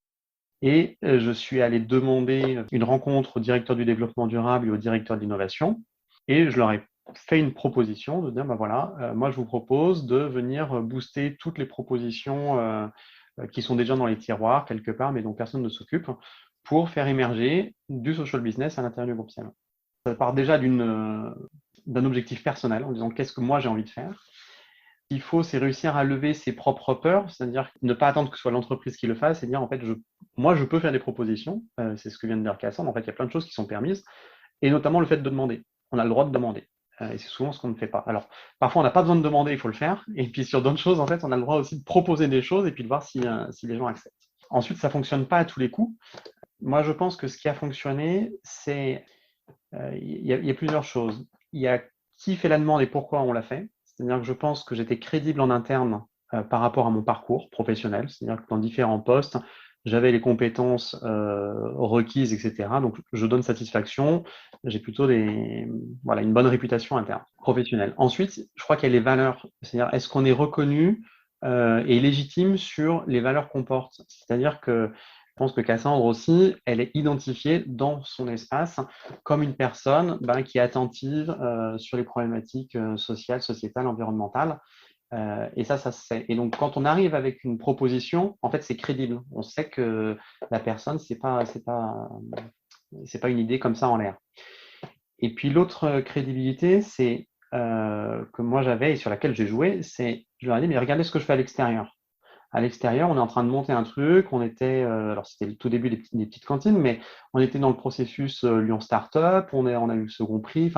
Et je suis allé demander une rencontre au directeur du développement durable et au directeur de l'innovation. Et je leur ai fait une proposition de dire, moi je vous propose de venir booster toutes les propositions qui sont déjà dans les tiroirs quelque part, mais dont personne ne s'occupe, pour faire émerger du social business à l'intérieur du groupe SEB. Ça part déjà d'un objectif personnel, en disant qu'est-ce que moi j'ai envie de faire. qu'il faut, c'est réussir à lever ses propres peurs, c'est-à-dire ne pas attendre que ce soit l'entreprise qui le fasse, et dire en fait, moi, je peux faire des propositions. C'est ce que vient de dire Cassandre. En fait, il y a plein de choses qui sont permises, et notamment le fait de demander. On a le droit de demander. Et c'est souvent ce qu'on ne fait pas. Alors, parfois, on n'a pas besoin de demander, il faut le faire. Et puis, sur d'autres choses, en fait, on a le droit aussi de proposer des choses et puis de voir si les gens acceptent. Ensuite, ça ne fonctionne pas à tous les coups. Moi, je pense que ce qui a fonctionné, c'est... Il y a plusieurs choses. Il y a qui fait la demande et pourquoi on l'a fait. C'est-à-dire que je pense que j'étais crédible en interne par rapport à mon parcours professionnel. C'est-à-dire que dans différents postes, j'avais les compétences requises, etc. Donc, je donne satisfaction. J'ai plutôt une bonne réputation interne, professionnelle. Ensuite, je crois qu'il y a les valeurs. C'est-à-dire, est-ce qu'on est reconnu et légitime sur les valeurs qu'on porte? C'est-à-dire que je pense que Cassandre aussi, elle est identifiée dans son espace comme une personne qui est attentive sur les problématiques sociales, sociétales, environnementales. Et ça se sait. Et donc, quand on arrive avec une proposition, en fait, c'est crédible. On sait que la personne, c'est pas une idée comme ça en l'air. Et puis, l'autre crédibilité, c'est que moi j'avais et sur laquelle j'ai joué, c'est, je leur ai dit, mais regardez ce que je fais à l'extérieur. À l'extérieur, on est en train de monter un truc. On était, alors c'était le tout début des petites cantines, mais on était dans le processus Lyon Startup. On a eu le second prix.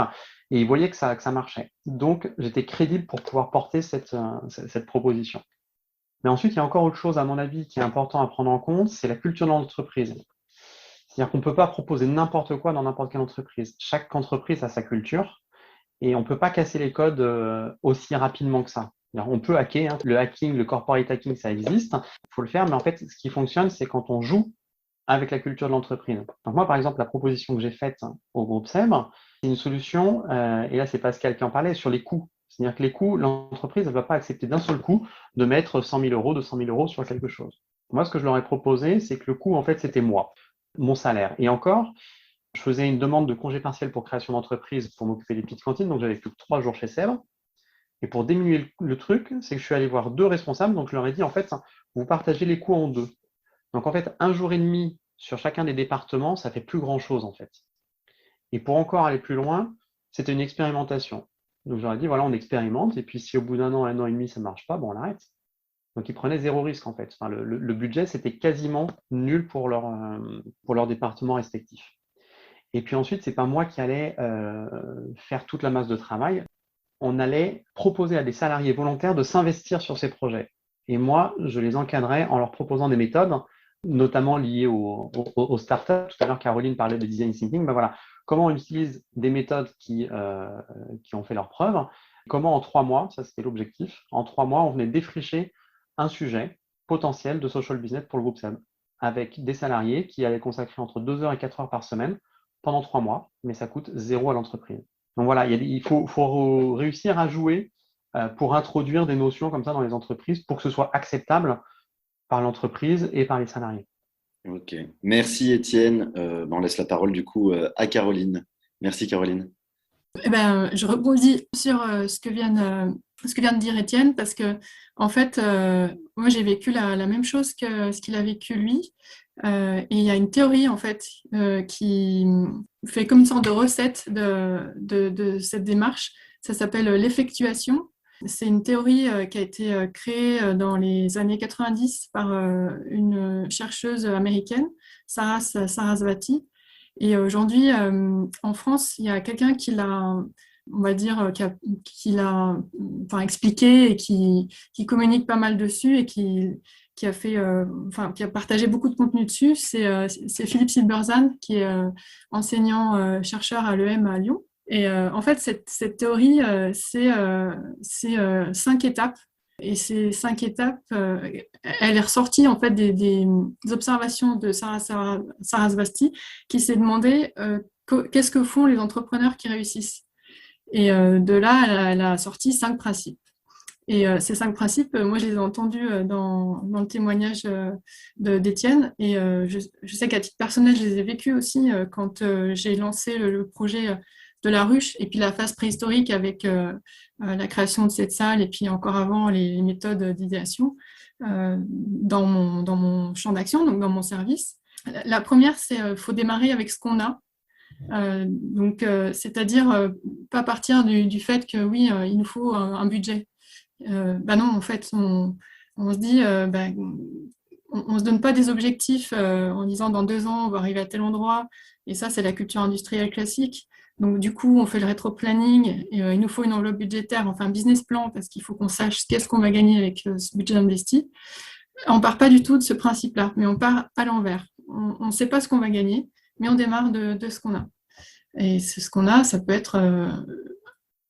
Et ils voyaient que ça marchait. Donc, j'étais crédible pour pouvoir porter cette proposition. Mais ensuite, il y a encore autre chose, à mon avis, qui est important à prendre en compte, c'est la culture de l'entreprise. C'est-à-dire qu'on ne peut pas proposer n'importe quoi dans n'importe quelle entreprise. Chaque entreprise a sa culture et on ne peut pas casser les codes aussi rapidement que ça. On peut hacker, le hacking, le corporate hacking, ça existe, il faut le faire, mais en fait, ce qui fonctionne, c'est quand on joue avec la culture de l'entreprise. Donc moi, par exemple, la proposition que j'ai faite au groupe SEB, c'est une solution, et là, c'est Pascal qui en parlait, sur les coûts. C'est-à-dire que les coûts, l'entreprise ne va pas accepter d'un seul coup de mettre 100 000 euros, 200 000 euros sur quelque chose. Moi, ce que je leur ai proposé, c'est que le coût, en fait, c'était moi, mon salaire. Et encore, je faisais une demande de congé partiel pour création d'entreprise pour m'occuper des petites cantines, donc j'avais plus que 3 jours chez SEB. Et pour diminuer le truc, c'est que je suis allé voir 2 responsables, donc je leur ai dit, en fait, vous partagez les coûts en 2. Donc, en fait, 1 jour et demi sur chacun des départements, ça fait plus grand-chose, en fait. Et pour encore aller plus loin, c'était une expérimentation. Donc, je leur ai dit, voilà, on expérimente, et puis si au bout d'1 an, 1 an et demi, ça ne marche pas, on l'arrête. Donc, ils prenaient 0 risque, en fait. Le budget, c'était quasiment nul pour leur département respectif. Et puis ensuite, ce n'est pas moi qui allais faire toute la masse de travail. On allait proposer à des salariés volontaires de s'investir sur ces projets. Et moi, je les encadrais en leur proposant des méthodes, notamment liées aux startups. Tout à l'heure, Caroline parlait de design thinking. Voilà. Comment on utilise des méthodes qui ont fait leurs preuves. Comment en 3 mois, ça c'était l'objectif, en 3 mois, on venait défricher un sujet potentiel de social business pour le groupe SEB, avec des salariés qui allaient consacrer entre 2 heures et 4 heures par semaine pendant 3 mois, mais ça coûte 0 à l'entreprise. Donc voilà, il faut réussir à jouer pour introduire des notions comme ça dans les entreprises pour que ce soit acceptable par l'entreprise et par les salariés. Ok, merci Étienne. On laisse la parole du coup à Caroline. Merci Caroline. Je rebondis sur ce que vient de dire Étienne, parce que en fait, moi j'ai vécu la même chose que ce qu'il a vécu lui. Et il y a une théorie en fait qui fait comme une sorte de recette de cette démarche. Ça s'appelle l'effectuation. C'est une théorie qui a été créée dans les années 90 par une chercheuse américaine, Saraswati. Et aujourd'hui, en France, il y a quelqu'un qui l'a, on va dire, qui l'a expliqué et qui communique pas mal dessus et qui a partagé beaucoup de contenu dessus. C'est Philippe Silberzahn, qui est enseignant-chercheur à l'EM à Lyon. Et en fait, cette théorie, c'est 5 étapes. Et ces 5 étapes, elle est ressortie en fait des observations de Saraswati, qui s'est demandé qu'est-ce que font les entrepreneurs qui réussissent. Et de là, elle a sorti 5 principes. Et ces 5 principes, moi, je les ai entendus dans le témoignage d'Étienne. Et je sais qu'à titre personnel, je les ai vécus aussi quand j'ai lancé le projet de la ruche, et puis la phase préhistorique avec la création de cette salle, et puis encore avant les méthodes d'idéation dans mon champ d'action, donc dans mon service. La première, c'est qu'il faut démarrer avec ce qu'on a. C'est-à-dire pas partir du fait que oui, il nous faut un budget. Non, en fait, on se dit, on se donne pas des objectifs en disant dans 2 ans, on va arriver à tel endroit. Et ça, c'est la culture industrielle classique. Donc, du coup, on fait le rétro-planning. Et, il nous faut une enveloppe budgétaire, enfin un business plan, parce qu'il faut qu'on sache qu'est-ce qu'on va gagner avec ce budget investi. On part pas du tout de ce principe-là, mais on part à l'envers. On ne sait pas ce qu'on va gagner, mais on démarre de ce qu'on a. Et ce qu'on a, ça peut être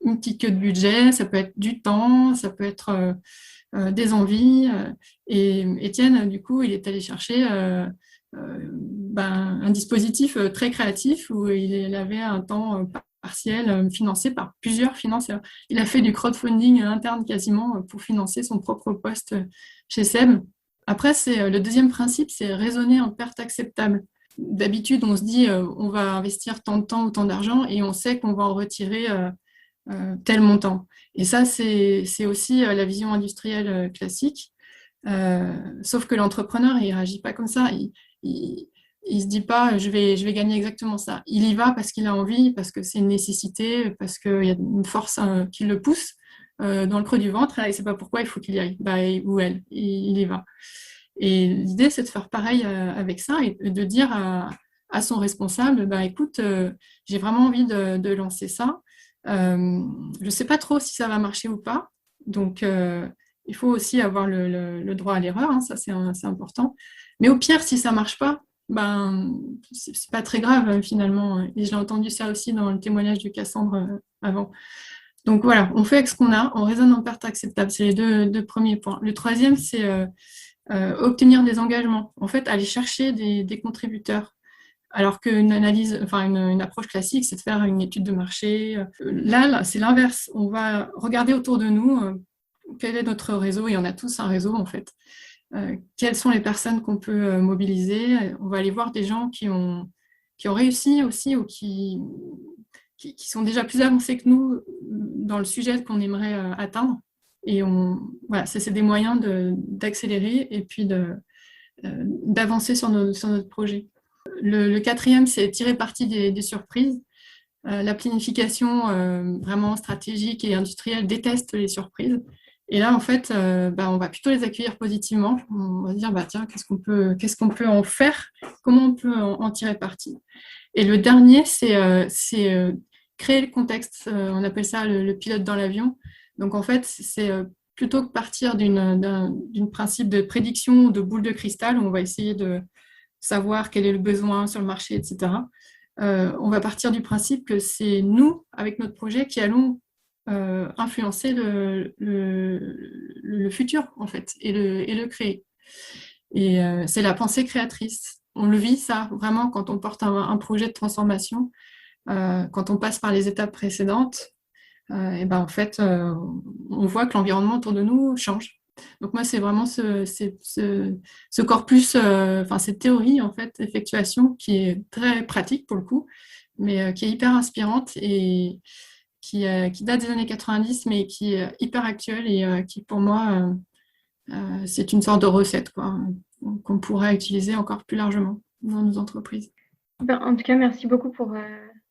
une petite queue de budget, ça peut être du temps, ça peut être des envies. Et Étienne, du coup, il est allé chercher un dispositif très créatif où il avait un temps partiel financé par plusieurs financeurs. Il a fait du crowdfunding interne quasiment pour financer son propre poste chez SEB. Après, le deuxième principe, c'est raisonner en perte acceptable. D'habitude, on se dit on va investir tant de temps ou tant d'argent et on sait qu'on va en retirer tel montant. Et ça, c'est aussi la vision industrielle classique. Sauf que l'entrepreneur, il ne réagit pas comme ça. Il se dit pas je vais gagner exactement ça. Il y va parce qu'il a envie, parce que c'est une nécessité, parce qu'il y a une force qui le pousse dans le creux du ventre et il ne sait pas pourquoi il faut qu'il y aille. Ou elle, il y va. Et l'idée, c'est de faire pareil avec ça et de dire à son responsable, écoute, j'ai vraiment envie de lancer ça. Je ne sais pas trop si ça va marcher ou pas. Donc, il faut aussi avoir le droit à l'erreur, hein, ça c'est important. Mais au pire, si ça ne marche pas, c'est pas très grave finalement. Et j'ai entendu ça aussi dans le témoignage de Cassandre avant. Donc voilà, on fait avec ce qu'on a, on raisonne en perte acceptable. C'est les deux premiers points. Le troisième, c'est obtenir des engagements. En fait, aller chercher des contributeurs. Alors qu'une analyse, une approche classique, c'est de faire une étude de marché. Là, c'est l'inverse. On va regarder autour de nous quel est notre réseau, et on a tous un réseau en fait. Quelles sont les personnes qu'on peut mobiliser? On va aller voir des gens qui ont réussi aussi ou qui sont déjà plus avancés que nous dans le sujet qu'on aimerait atteindre. Et voilà, c'est des moyens d'accélérer et puis d'avancer sur notre projet. Le quatrième, c'est tirer parti des surprises. La planification vraiment stratégique et industrielle déteste les surprises. Et là, en fait, on va plutôt les accueillir positivement. On va se dire, tiens, qu'est-ce qu'on peut en faire? Comment on peut en tirer parti? Et le dernier, c'est créer le contexte. On appelle ça le pilote dans l'avion. Donc, en fait, c'est plutôt que partir d'un principe de prédiction, de boule de cristal, où on va essayer de savoir quel est le besoin sur le marché, etc. On va partir du principe que c'est nous, avec notre projet, qui allons influencer le futur, en fait, et le créer. Et c'est la pensée créatrice. On le vit, ça, vraiment, quand on porte un projet de transformation, quand on passe par les étapes précédentes, en fait, on voit que l'environnement autour de nous change. Donc moi, c'est vraiment ce corpus, cette théorie, en fait, effectuation, qui est très pratique pour le coup, mais qui est hyper inspirante et qui date des années 90, mais qui est hyper actuelle et qui, pour moi, c'est une sorte de recette, quoi, qu'on pourrait utiliser encore plus largement dans nos entreprises. En tout cas, merci beaucoup pour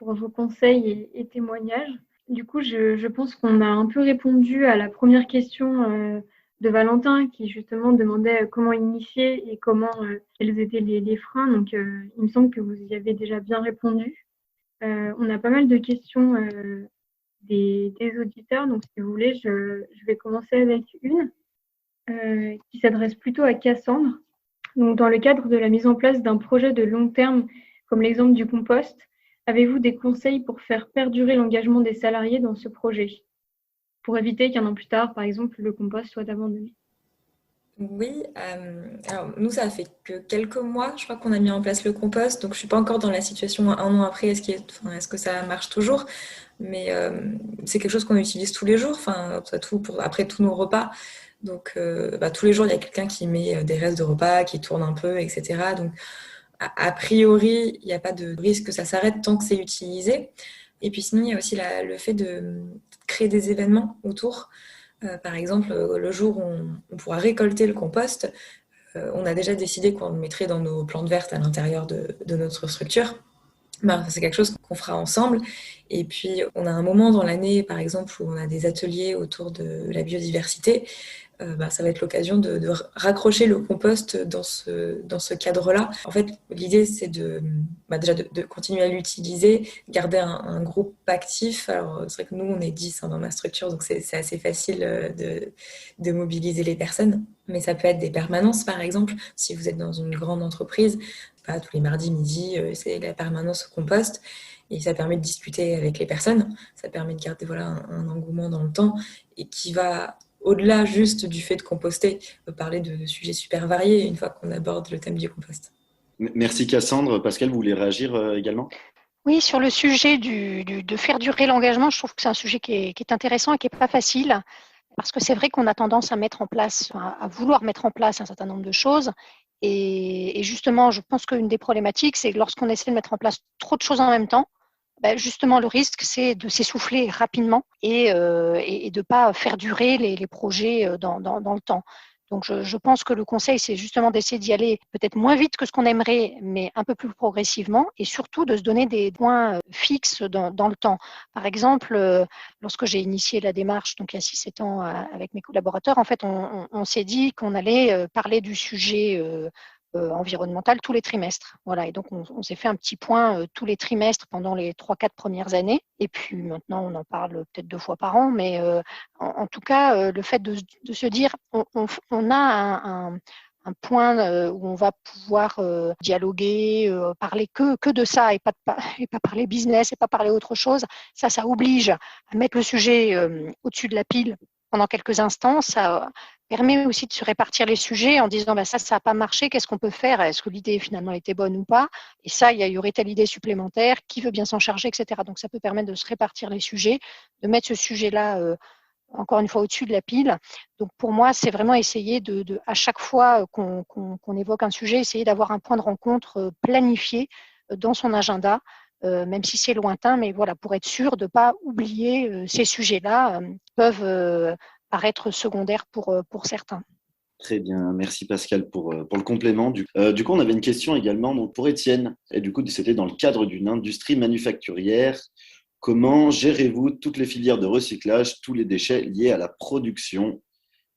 vos conseils et témoignages. Du coup, je pense qu'on a un peu répondu à la première question de Valentin, qui justement demandait comment initier et comment quels étaient les freins. Donc, il me semble que vous y avez déjà bien répondu. On a pas mal de questions des auditeurs. Donc, si vous voulez, je vais commencer avec une qui s'adresse plutôt à Cassandre. Donc, dans le cadre de la mise en place d'un projet de long terme, comme l'exemple du compost, avez-vous des conseils pour faire perdurer l'engagement des salariés dans ce projet, pour éviter qu'un an plus tard, par exemple, le compost soit abandonné? Oui, alors nous, ça fait que quelques mois, je crois qu'on a mis en place le compost, donc je ne suis pas encore dans la situation un an après, est-ce que ça marche toujours? Mais c'est quelque chose qu'on utilise tous les jours, après tous nos repas. Donc tous les jours, il y a quelqu'un qui met des restes de repas, qui tourne un peu, etc. Donc a priori, il n'y a pas de risque que ça s'arrête tant que c'est utilisé. Et puis sinon, il y a aussi le fait de créer des événements autour. Par exemple, le jour où on pourra récolter le compost, on a déjà décidé qu'on le mettrait dans nos plantes vertes à l'intérieur de notre structure. C'est quelque chose qu'on fera ensemble. Et puis, on a un moment dans l'année, par exemple, où on a des ateliers autour de la biodiversité. Ça va être l'occasion de raccrocher le compost dans ce cadre-là. En fait, l'idée, c'est déjà de continuer à l'utiliser, garder un groupe actif. Alors, c'est vrai que nous, on est 10 dans ma structure, donc c'est assez facile de mobiliser les personnes. Mais ça peut être des permanences, par exemple. Si vous êtes dans une grande entreprise, tous les mardis midi, c'est la permanence au compost. Et ça permet de discuter avec les personnes. Ça permet de garder un engouement dans le temps et qui va au-delà juste du fait de composter, parler de sujets super variés une fois qu'on aborde le thème du compost. Merci Cassandre. Pascal, vous voulez réagir également? Oui, sur le sujet de faire durer l'engagement, je trouve que c'est un sujet qui est intéressant et qui n'est pas facile, parce que c'est vrai qu'on a tendance à vouloir mettre en place un certain nombre de choses. Et justement, je pense qu'une des problématiques, c'est que lorsqu'on essaie de mettre en place trop de choses en même temps, justement, le risque, c'est de s'essouffler rapidement et de ne pas faire durer les projets dans le temps. Donc, je pense que le conseil, c'est justement d'essayer d'y aller peut-être moins vite que ce qu'on aimerait, mais un peu plus progressivement, et surtout de se donner des points fixes dans le temps. Par exemple, lorsque j'ai initié la démarche, donc il y a 6-7 ans, avec mes collaborateurs, en fait, on s'est dit qu'on allait parler du sujet environnemental tous les trimestres. Voilà, et donc on s'est fait un petit point tous les trimestres pendant les 3-4 premières années. Et puis maintenant, on en parle peut-être 2 fois par an, mais en tout cas, le fait de se dire, on a un point où on va pouvoir dialoguer, parler que de ça et pas parler business et pas parler autre chose. Ça oblige à mettre le sujet au-dessus de la pile pendant quelques instants. Ça permet aussi de se répartir les sujets en disant ça n'a pas marché, qu'est-ce qu'on peut faire? Est-ce que l'idée finalement était bonne ou pas? Et ça, il y aurait telle idée supplémentaire, qui veut bien s'en charger, etc. Donc ça peut permettre de se répartir les sujets, de mettre ce sujet-là encore une fois au-dessus de la pile. Donc pour moi, c'est vraiment essayer à chaque fois qu'on évoque un sujet, essayer d'avoir un point de rencontre planifié dans son agenda, même si c'est lointain, mais voilà, pour être sûr de ne pas oublier ces sujets-là, peuvent paraître secondaires pour certains. Très bien, merci Pascal pour le complément. Du coup, on avait une question également donc, pour Étienne. Et du coup, c'était dans le cadre d'une industrie manufacturière. Comment gérez-vous toutes les filières de recyclage, tous les déchets liés à la production?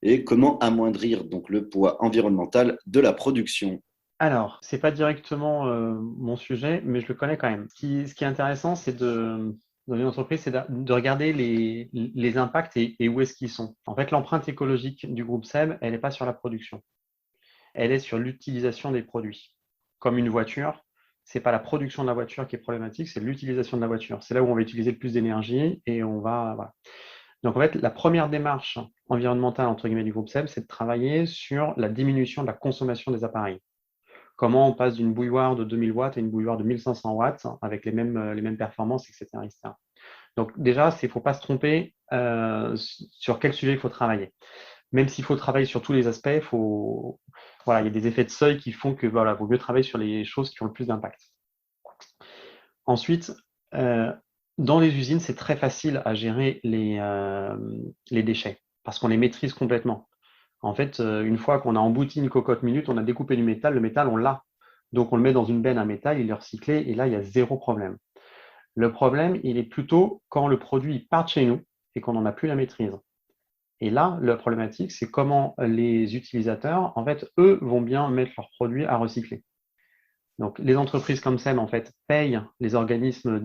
Et comment amoindrir donc le poids environnemental de la production? Alors, ce n'est pas directement mon sujet, mais je le connais quand même. Ce qui est intéressant, c'est dans une entreprise, c'est de regarder les impacts et où est-ce qu'ils sont. En fait, l'empreinte écologique du groupe SEB, elle n'est pas sur la production. Elle est sur l'utilisation des produits. Comme une voiture, ce n'est pas la production de la voiture qui est problématique, c'est l'utilisation de la voiture. C'est là où on va utiliser le plus d'énergie et on va… Voilà. Donc, en fait, la première démarche environnementale, entre guillemets, du groupe SEB, c'est de travailler sur la diminution de la consommation des appareils. Comment on passe d'une bouilloire de 2000 watts à une bouilloire de 1500 watts avec les mêmes performances, etc., etc. Donc déjà, il ne faut pas se tromper sur quel sujet il faut travailler. Même s'il faut travailler sur tous les aspects, il y a des effets de seuil qui font que vaut mieux travailler sur les choses qui ont le plus d'impact. Ensuite, dans les usines, c'est très facile à gérer les déchets parce qu'on les maîtrise complètement. En fait, une fois qu'on a embouti une cocotte minute, on a découpé du métal, le métal, on l'a. Donc, on le met dans une benne à métal, il est recyclé, et là, il y a zéro problème. Le problème, il est plutôt quand le produit part de chez nous et qu'on n'en a plus la maîtrise. Et là, la problématique, c'est comment les utilisateurs, en fait, eux, vont bien mettre leurs produits à recycler. Donc, les entreprises comme SEM, en fait, payent les organismes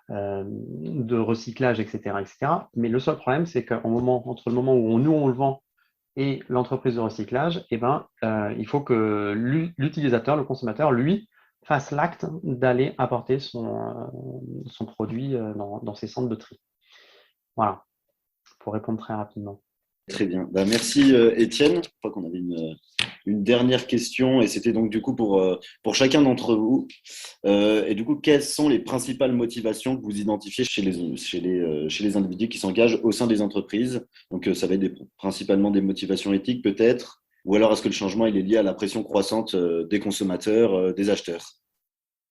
de recyclage, etc., etc. Mais le seul problème, c'est entre le moment où nous, on le vend et l'entreprise de recyclage, il faut que l'utilisateur, le consommateur, lui, fasse l'acte d'aller apporter son produit dans ses centres de tri. Voilà, pour répondre très rapidement. Très bien. Merci Étienne. Je crois qu'on avait une dernière question et c'était donc du coup pour chacun d'entre vous. Et du coup, quelles sont les principales motivations que vous identifiez chez les individus qui s'engagent au sein des entreprises? Donc ça va être principalement des motivations éthiques peut-être, ou alors est-ce que le changement il est lié à la pression croissante des consommateurs, des acheteurs?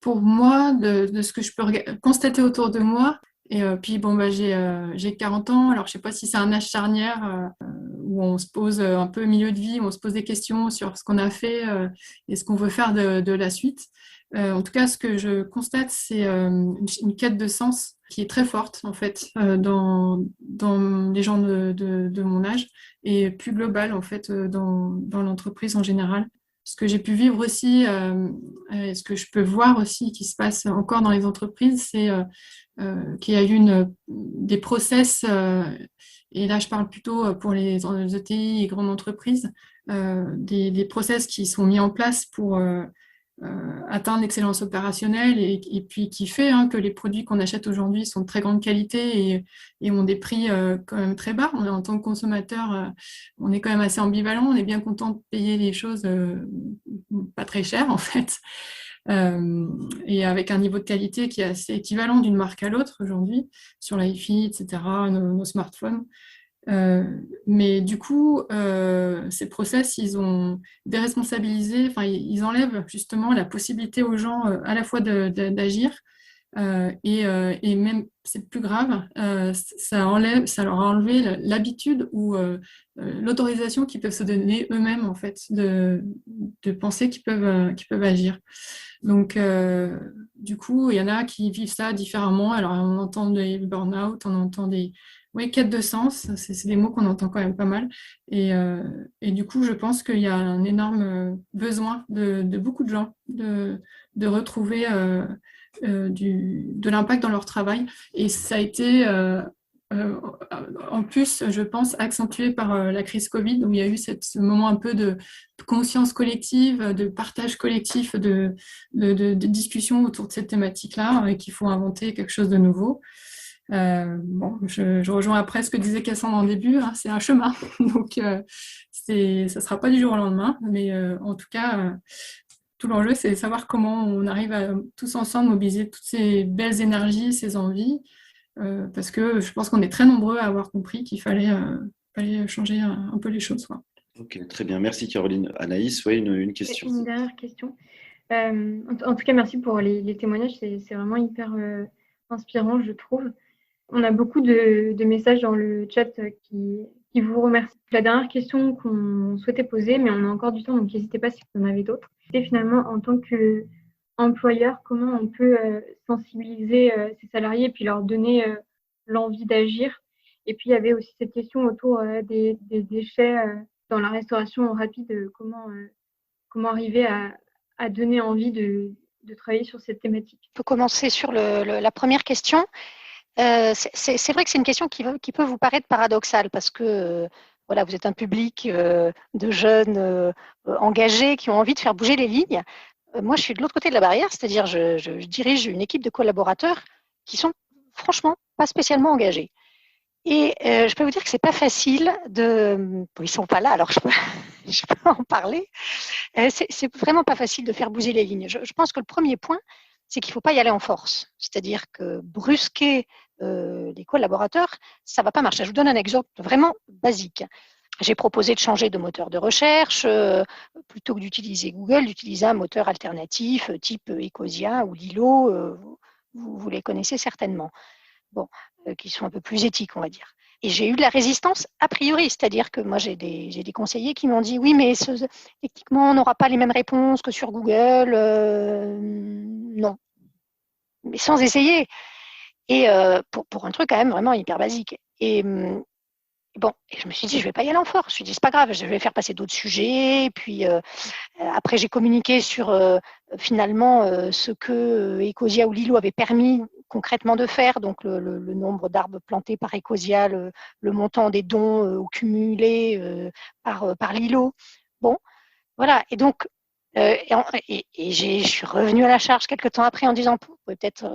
Pour moi, de ce que je peux constater autour de moi, et puis j'ai 40 ans, alors je ne sais pas si c'est un âge charnière où on se pose un peu au milieu de vie, où on se pose des questions sur ce qu'on a fait et ce qu'on veut faire de la suite. En tout cas, ce que je constate, c'est une quête de sens qui est très forte, en fait, dans les gens de mon âge et plus globale, en fait, dans l'entreprise en général. Ce que j'ai pu vivre aussi, et ce que je peux voir aussi qui se passe encore dans les entreprises, c'est qu'il y a eu des process, et là je parle plutôt pour les ETI et grandes entreprises, des process qui sont mis en place pour atteindre l'excellence opérationnelle et puis qui fait que les produits qu'on achète aujourd'hui sont de très grande qualité et ont des prix quand même très bas. En tant que consommateur, on est quand même assez ambivalent, on est bien content de payer les choses pas très chères en fait. Et avec un niveau de qualité qui est assez équivalent d'une marque à l'autre aujourd'hui, sur l'iFi, etc., nos smartphones. Mais du coup, ces process, ils ont déresponsabilisé, enfin, ils enlèvent justement la possibilité aux gens à la fois d'agir et même, c'est plus grave, ça leur a enlevé l'habitude ou l'autorisation qu'ils peuvent se donner eux-mêmes, en fait, de penser qu'ils peuvent agir. Donc, du coup, il y en a qui vivent ça différemment. Alors, on entend des burn-out, on entend des quête de sens, c'est des mots qu'on entend quand même pas mal. Et du coup, je pense qu'il y a un énorme besoin de beaucoup de gens de retrouver de l'impact dans leur travail. Et ça a été, en plus, je pense, accentué par la crise Covid, où il y a eu ce moment un peu de conscience collective, de partage collectif, de discussion autour de cette thématique-là, et qu'il faut inventer quelque chose de nouveau. Bon, je rejoins après ce que disait Cassandre en début, c'est un chemin, donc ça ne sera pas du jour au lendemain, mais en tout cas, tout l'enjeu, c'est de savoir comment on arrive à tous ensemble mobiliser toutes ces belles énergies, ces envies, parce que je pense qu'on est très nombreux à avoir compris qu'il fallait changer un peu les choses, quoi. Ok, très bien. Merci Caroline. Anaïs, oui, une question. Une dernière question. En tout cas, merci pour les témoignages, c'est vraiment hyper inspirant, je trouve. On a beaucoup de messages dans le chat qui vous remercient. La dernière question qu'on souhaitait poser, mais on a encore du temps, donc n'hésitez pas si vous en avez d'autres. C'était finalement, en tant qu'employeur, comment on peut sensibiliser ses salariés et puis leur donner l'envie d'agir. Et puis, il y avait aussi cette question autour des déchets dans la restauration rapide. Comment arriver à donner envie de travailler sur cette thématique. On peut commencer sur la première question. C'est vrai que c'est une question qui peut vous paraître paradoxale parce que voilà, vous êtes un public de jeunes engagés qui ont envie de faire bouger les lignes. Moi, je suis de l'autre côté de la barrière, c'est-à-dire je dirige une équipe de collaborateurs qui sont franchement pas spécialement engagés. Et je peux vous dire que c'est pas facile ils sont pas là, alors je peux en parler. C'est vraiment pas facile de faire bouger les lignes. Je pense que le premier point, c'est qu'il ne faut pas y aller en force. C'est-à-dire que brusquer les collaborateurs, ça ne va pas marcher. Je vous donne un exemple vraiment basique. J'ai proposé de changer de moteur de recherche, plutôt que d'utiliser Google, d'utiliser un moteur alternatif type Ecosia ou Lilo. Vous les connaissez certainement. Bon, qui sont un peu plus éthiques, on va dire. Et j'ai eu de la résistance a priori, c'est-à-dire que moi, j'ai des conseillers qui m'ont dit « Oui, mais techniquement, on n'aura pas les mêmes réponses que sur Google. Non. » Mais sans essayer. Et pour un truc quand même vraiment hyper basique. Et bon, et je me suis dit, je ne vais pas y aller en force. Je me suis dit, c'est pas grave, je vais faire passer d'autres sujets. Et puis après, j'ai communiqué sur finalement ce que Ecosia ou Lilo avait permis concrètement de faire, donc le nombre d'arbres plantés par Ecosia, le montant des dons cumulés par Lilo. Bon, voilà. Et donc, je suis revenue à la charge quelques temps après en disant, peut-être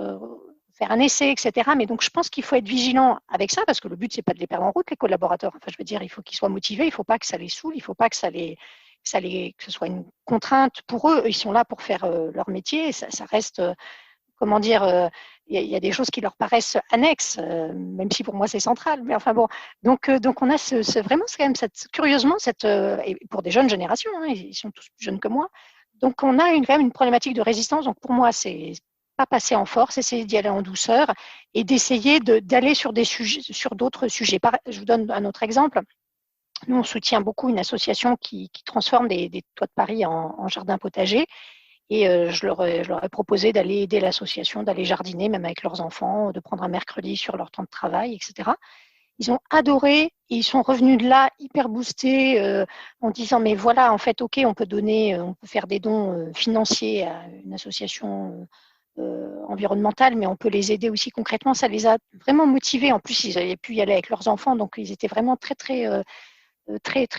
faire un essai, etc. Mais donc, je pense qu'il faut être vigilant avec ça, parce que le but, c'est pas de les perdre en route, les collaborateurs. Enfin, je veux dire, il faut qu'ils soient motivés, il ne faut pas que ça les saoule, il ne faut pas que que ce soit une contrainte pour eux. Ils sont là pour faire leur métier. Ça reste, comment dire, il y a des choses qui leur paraissent annexes, même si pour moi, c'est central. Mais enfin bon, donc on a vraiment quand même curieusement, et pour des jeunes générations, ils sont tous plus jeunes que moi. Donc, on a quand même une problématique de résistance. Donc, pour moi, c'est pas passer en force, essayer d'y aller en douceur et d'essayer d'aller sur d'autres sujets. Je vous donne un autre exemple. Nous, on soutient beaucoup une association qui transforme des toits de Paris en jardins potagers. Et je leur ai proposé d'aller aider l'association, d'aller jardiner, même avec leurs enfants, de prendre un mercredi sur leur temps de travail, etc. Ils ont adoré et ils sont revenus de là hyper boostés en disant mais voilà, en fait, ok, on peut faire des dons financiers à une association environnementale, mais on peut les aider aussi concrètement. Ça les a vraiment motivés. En plus, ils avaient pu y aller avec leurs enfants, donc ils étaient vraiment très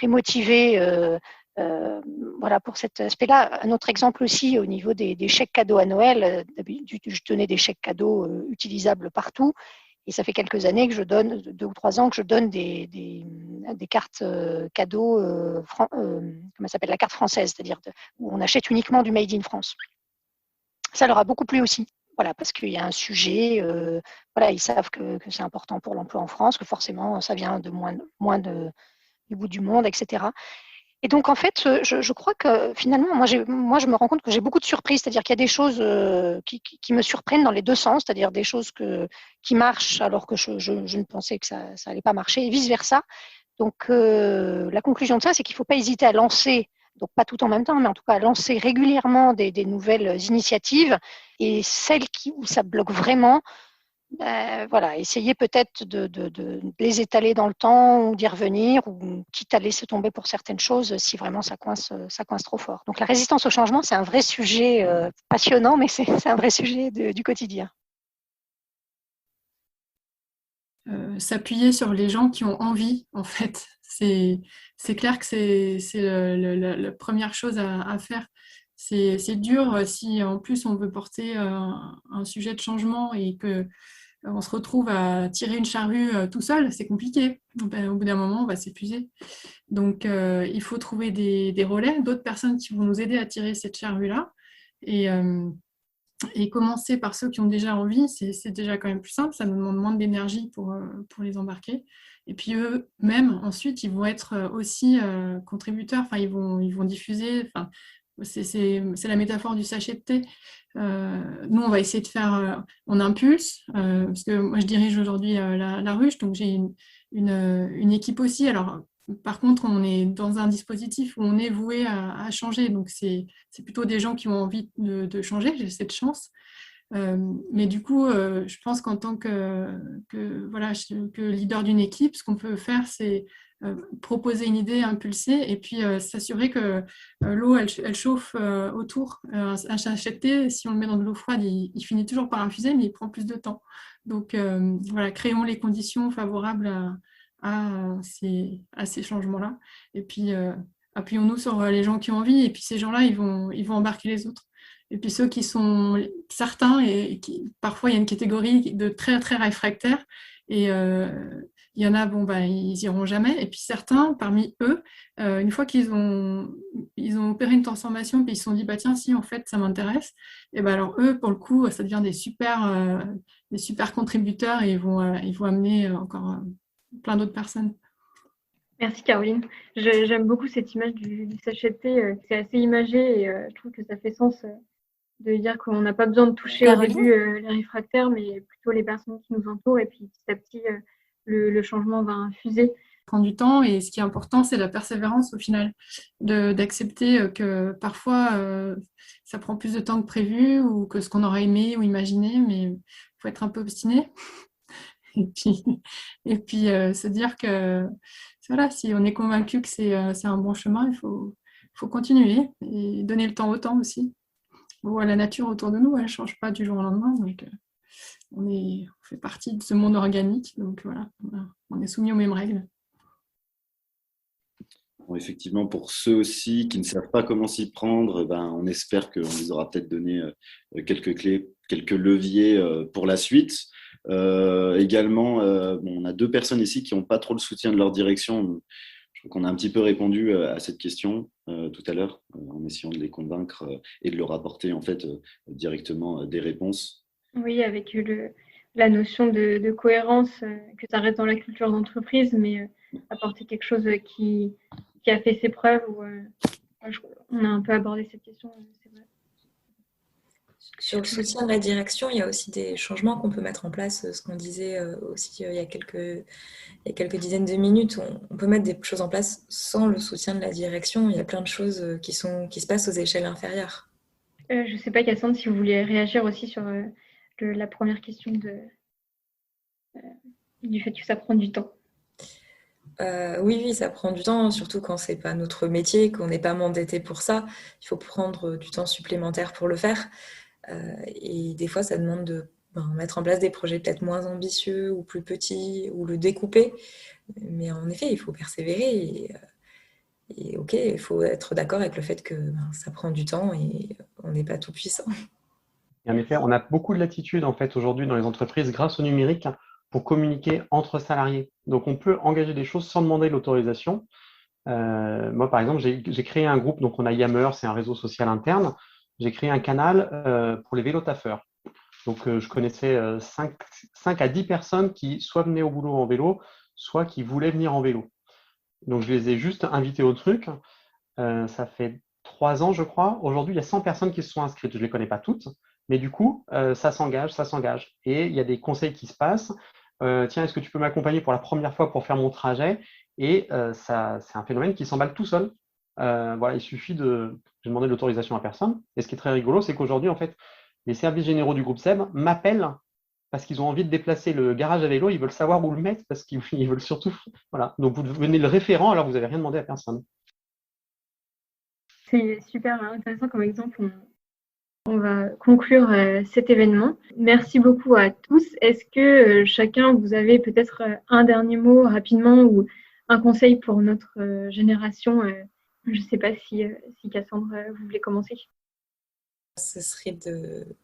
motivés. Voilà pour cet aspect-là. Un autre exemple aussi au niveau des chèques cadeaux à Noël. D'habitude, je donnais des chèques cadeaux utilisables partout. Et ça fait quelques années que je donne, 2 ou 3 ans, que je donne des cartes cadeaux, comment ça s'appelle, la carte française, c'est-à-dire où on achète uniquement du Made in France. Ça leur a beaucoup plu aussi. Voilà, parce qu'il y a un sujet, voilà, ils savent que c'est important pour l'emploi en France, que forcément ça vient de moins du bout du monde, etc. Et donc, en fait, je crois que finalement, moi, je me rends compte que j'ai beaucoup de surprises. C'est-à-dire qu'il y a des choses qui me surprennent dans les deux sens, c'est-à-dire des choses qui marchent alors que je ne pensais que ça allait pas marcher, et vice-versa. Donc, la conclusion de ça, c'est qu'il ne faut pas hésiter à lancer, donc pas tout en même temps, mais en tout cas à lancer régulièrement des nouvelles initiatives. Et celles où ça bloque vraiment, voilà, essayer peut-être de les étaler dans le temps ou d'y revenir, ou quitte à laisser tomber pour certaines choses si vraiment ça coince trop fort. Donc la résistance au changement, c'est un vrai sujet passionnant, mais c'est un vrai sujet du quotidien. S'appuyer sur les gens qui ont envie, en fait. C'est clair que c'est la première chose à faire. C'est dur si en plus on veut porter un sujet de changement et que on se retrouve à tirer une charrue tout seul, c'est compliqué. Ben, au bout d'un moment, on va s'épuiser. Donc, il faut trouver des relais, d'autres personnes qui vont nous aider à tirer cette charrue-là. Et commencer par ceux qui ont déjà envie, c'est déjà quand même plus simple. Ça nous demande moins d'énergie pour les embarquer. Et puis eux-mêmes, ensuite, ils vont être aussi contributeurs. Enfin, ils vont diffuser. Enfin, c'est la métaphore du sachet de thé. Nous, on va essayer de faire, on impulse, parce que moi, je dirige aujourd'hui la ruche, donc j'ai une équipe aussi. Alors, par contre, on est dans un dispositif où on est voué à changer, donc c'est plutôt des gens qui ont envie de changer, j'ai cette chance. Mais du coup, je pense qu'en tant que leader d'une équipe, ce qu'on peut faire, c'est proposer une idée, impulser, et puis s'assurer que l'eau, elle chauffe autour. Un sachet de thé, si on le met dans de l'eau froide, il finit toujours par infuser, mais il prend plus de temps. Donc voilà, créons les conditions favorables à ces changements-là. Et puis, appuyons-nous sur les gens qui ont envie, et puis ces gens-là, ils vont embarquer les autres. Et puis ceux qui sont certains, et parfois il y a une catégorie de très, très réfractaires, et il y en a, ils iront jamais. Et puis certains, parmi eux, une fois qu'ils ont opéré une transformation, puis ils se sont dit, bah tiens, si en fait ça m'intéresse, et ben alors eux, pour le coup, ça devient des super contributeurs, et ils vont amener encore plein d'autres personnes. Merci Caroline. J'aime beaucoup cette image du sachet de thé. C'est assez imagé et je trouve que ça fait sens de dire qu'on n'a pas besoin de toucher au début les réfractaires, mais plutôt les personnes qui nous entourent. Et puis petit à petit, le changement va infuser. Ça prend du temps, et ce qui est important, c'est la persévérance au final, d'accepter que parfois ça prend plus de temps que prévu ou que ce qu'on aurait aimé ou imaginé, mais il faut être un peu obstiné. Et puis se dire que voilà, si on est convaincu que c'est un bon chemin, il faut continuer et donner le temps au temps aussi. Bon, la nature autour de nous, elle ne change pas du jour au lendemain, donc on fait partie de ce monde organique, donc voilà, on est soumis aux mêmes règles. Bon, effectivement, pour ceux aussi qui ne savent pas comment s'y prendre, on espère qu'on vous aura peut-être donné quelques clés, quelques leviers pour la suite. Également, on a 2 personnes ici qui n'ont pas trop le soutien de leur direction. Je crois qu'on a un petit peu répondu à cette question tout à l'heure en essayant de les convaincre et de leur apporter en fait directement des réponses. Oui, avec la notion de cohérence, que ça reste dans la culture d'entreprise, mais apporter quelque chose qui a fait ses preuves. On a un peu abordé cette question, c'est vrai. Sur le soutien de la direction, il y a aussi des changements qu'on peut mettre en place. Ce qu'on disait aussi il y a quelques dizaines de minutes, on peut mettre des choses en place sans le soutien de la direction. Il y a plein de choses qui se passent aux échelles inférieures. Je ne sais pas, Cassandre, si vous voulez réagir aussi sur la première question du fait que ça prend du temps. Oui, ça prend du temps, surtout quand c'est pas notre métier, qu'on n'est pas mandaté pour ça. Il faut prendre du temps supplémentaire pour le faire. Et des fois, ça demande de mettre en place des projets peut-être moins ambitieux ou plus petits, ou le découper. Mais en effet, il faut persévérer. Et ok, il faut être d'accord avec le fait que ça prend du temps et on n'est pas tout puissant. Et en effet, on a beaucoup de latitude en fait aujourd'hui dans les entreprises grâce au numérique pour communiquer entre salariés. Donc on peut engager des choses sans demander l'autorisation. Moi par exemple, j'ai créé un groupe, donc on a Yammer, c'est un réseau social interne. J'ai créé un canal pour les vélotaffeurs. Donc je connaissais 5 à 10 personnes qui soit venaient au boulot en vélo, soit qui voulaient venir en vélo. Donc je les ai juste invités au truc. Ça fait 3 ans, je crois. Aujourd'hui, il y a 100 personnes qui se sont inscrites. Je ne les connais pas toutes, mais du coup, ça s'engage. Et il y a des conseils qui se passent. Tiens, est-ce que tu peux m'accompagner pour la première fois pour faire mon trajet? Et c'est un phénomène qui s'emballe tout seul. Voilà, il suffit de... J'ai demandé l'autorisation à personne. Et ce qui est très rigolo, c'est qu'aujourd'hui, en fait, les services généraux du groupe SEB m'appellent parce qu'ils ont envie de déplacer le garage à vélo, ils veulent savoir où le mettre parce qu'ils veulent surtout... Voilà. Donc, vous devenez le référent alors vous n'avez rien demandé à personne. C'est super intéressant comme exemple. On va conclure cet événement. Merci beaucoup à tous. Est-ce que chacun, vous avez peut-être un dernier mot rapidement ou un conseil pour notre génération? Je ne sais pas si Cassandre, vous voulez commencer. Ce serait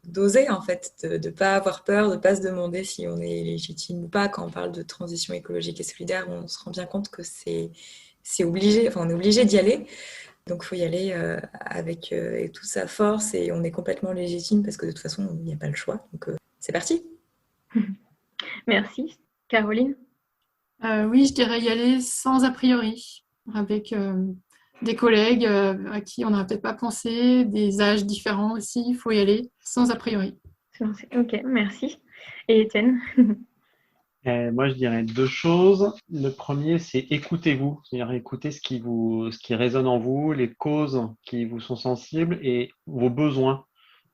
d'oser en fait, de ne pas avoir peur, de ne pas se demander si on est légitime ou pas. Quand on parle de transition écologique et solidaire, on se rend bien compte que c'est obligé, enfin on est obligé d'y aller. Donc il faut y aller avec toute sa force et on est complètement légitime parce que de toute façon il n'y a pas le choix. Donc c'est parti. Merci. Caroline? Oui, je dirais y aller sans a priori, avec des collègues à qui on n'aurait peut-être pas pensé, des âges différents aussi, il faut y aller sans a priori. Ok, merci. Et Étienne? Moi, je dirais 2 choses. Le premier, c'est écoutez-vous, c'est-à-dire écoutez ce qui résonne en vous, les causes qui vous sont sensibles et vos besoins.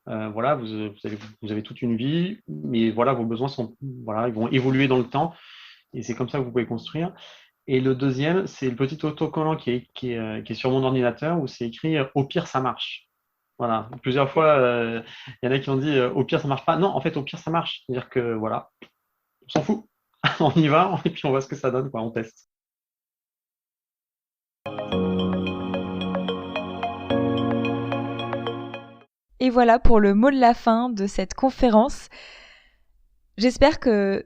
Voilà, vous avez toute une vie, mais voilà, vos besoins ils vont évoluer dans le temps et c'est comme ça que vous pouvez construire. Et le deuxième, c'est le petit autocollant qui est sur mon ordinateur où c'est écrit « Au pire, ça marche ». Voilà, plusieurs fois, il y en a qui ont dit « Au pire, ça marche pas ». Non, en fait, au pire, ça marche. C'est-à-dire que voilà, on s'en fout. On y va et puis on voit ce que ça donne, on teste. Et voilà pour le mot de la fin de cette conférence. J'espère que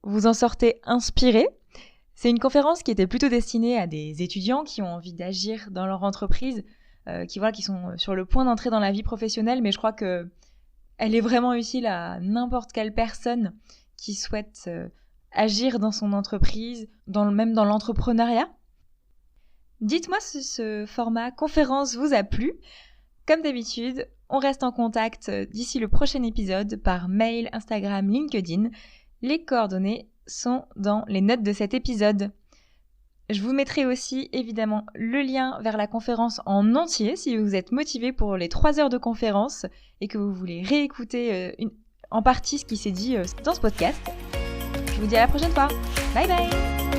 vous en sortez inspirés. C'est une conférence qui était plutôt destinée à des étudiants qui ont envie d'agir dans leur entreprise, qui sont sur le point d'entrer dans la vie professionnelle, mais je crois qu'elle est vraiment utile à n'importe quelle personne qui souhaite agir dans son entreprise, même dans l'entrepreneuriat. Dites-moi si ce format conférence vous a plu. Comme d'habitude, on reste en contact d'ici le prochain épisode par mail, Instagram, LinkedIn. Les coordonnées sont dans les notes de cet épisode. Je vous mettrai aussi évidemment le lien vers la conférence en entier si vous êtes motivé pour les 3 heures de conférence et que vous voulez réécouter en partie ce qui s'est dit dans ce podcast. Je vous dis à la prochaine fois. Bye bye!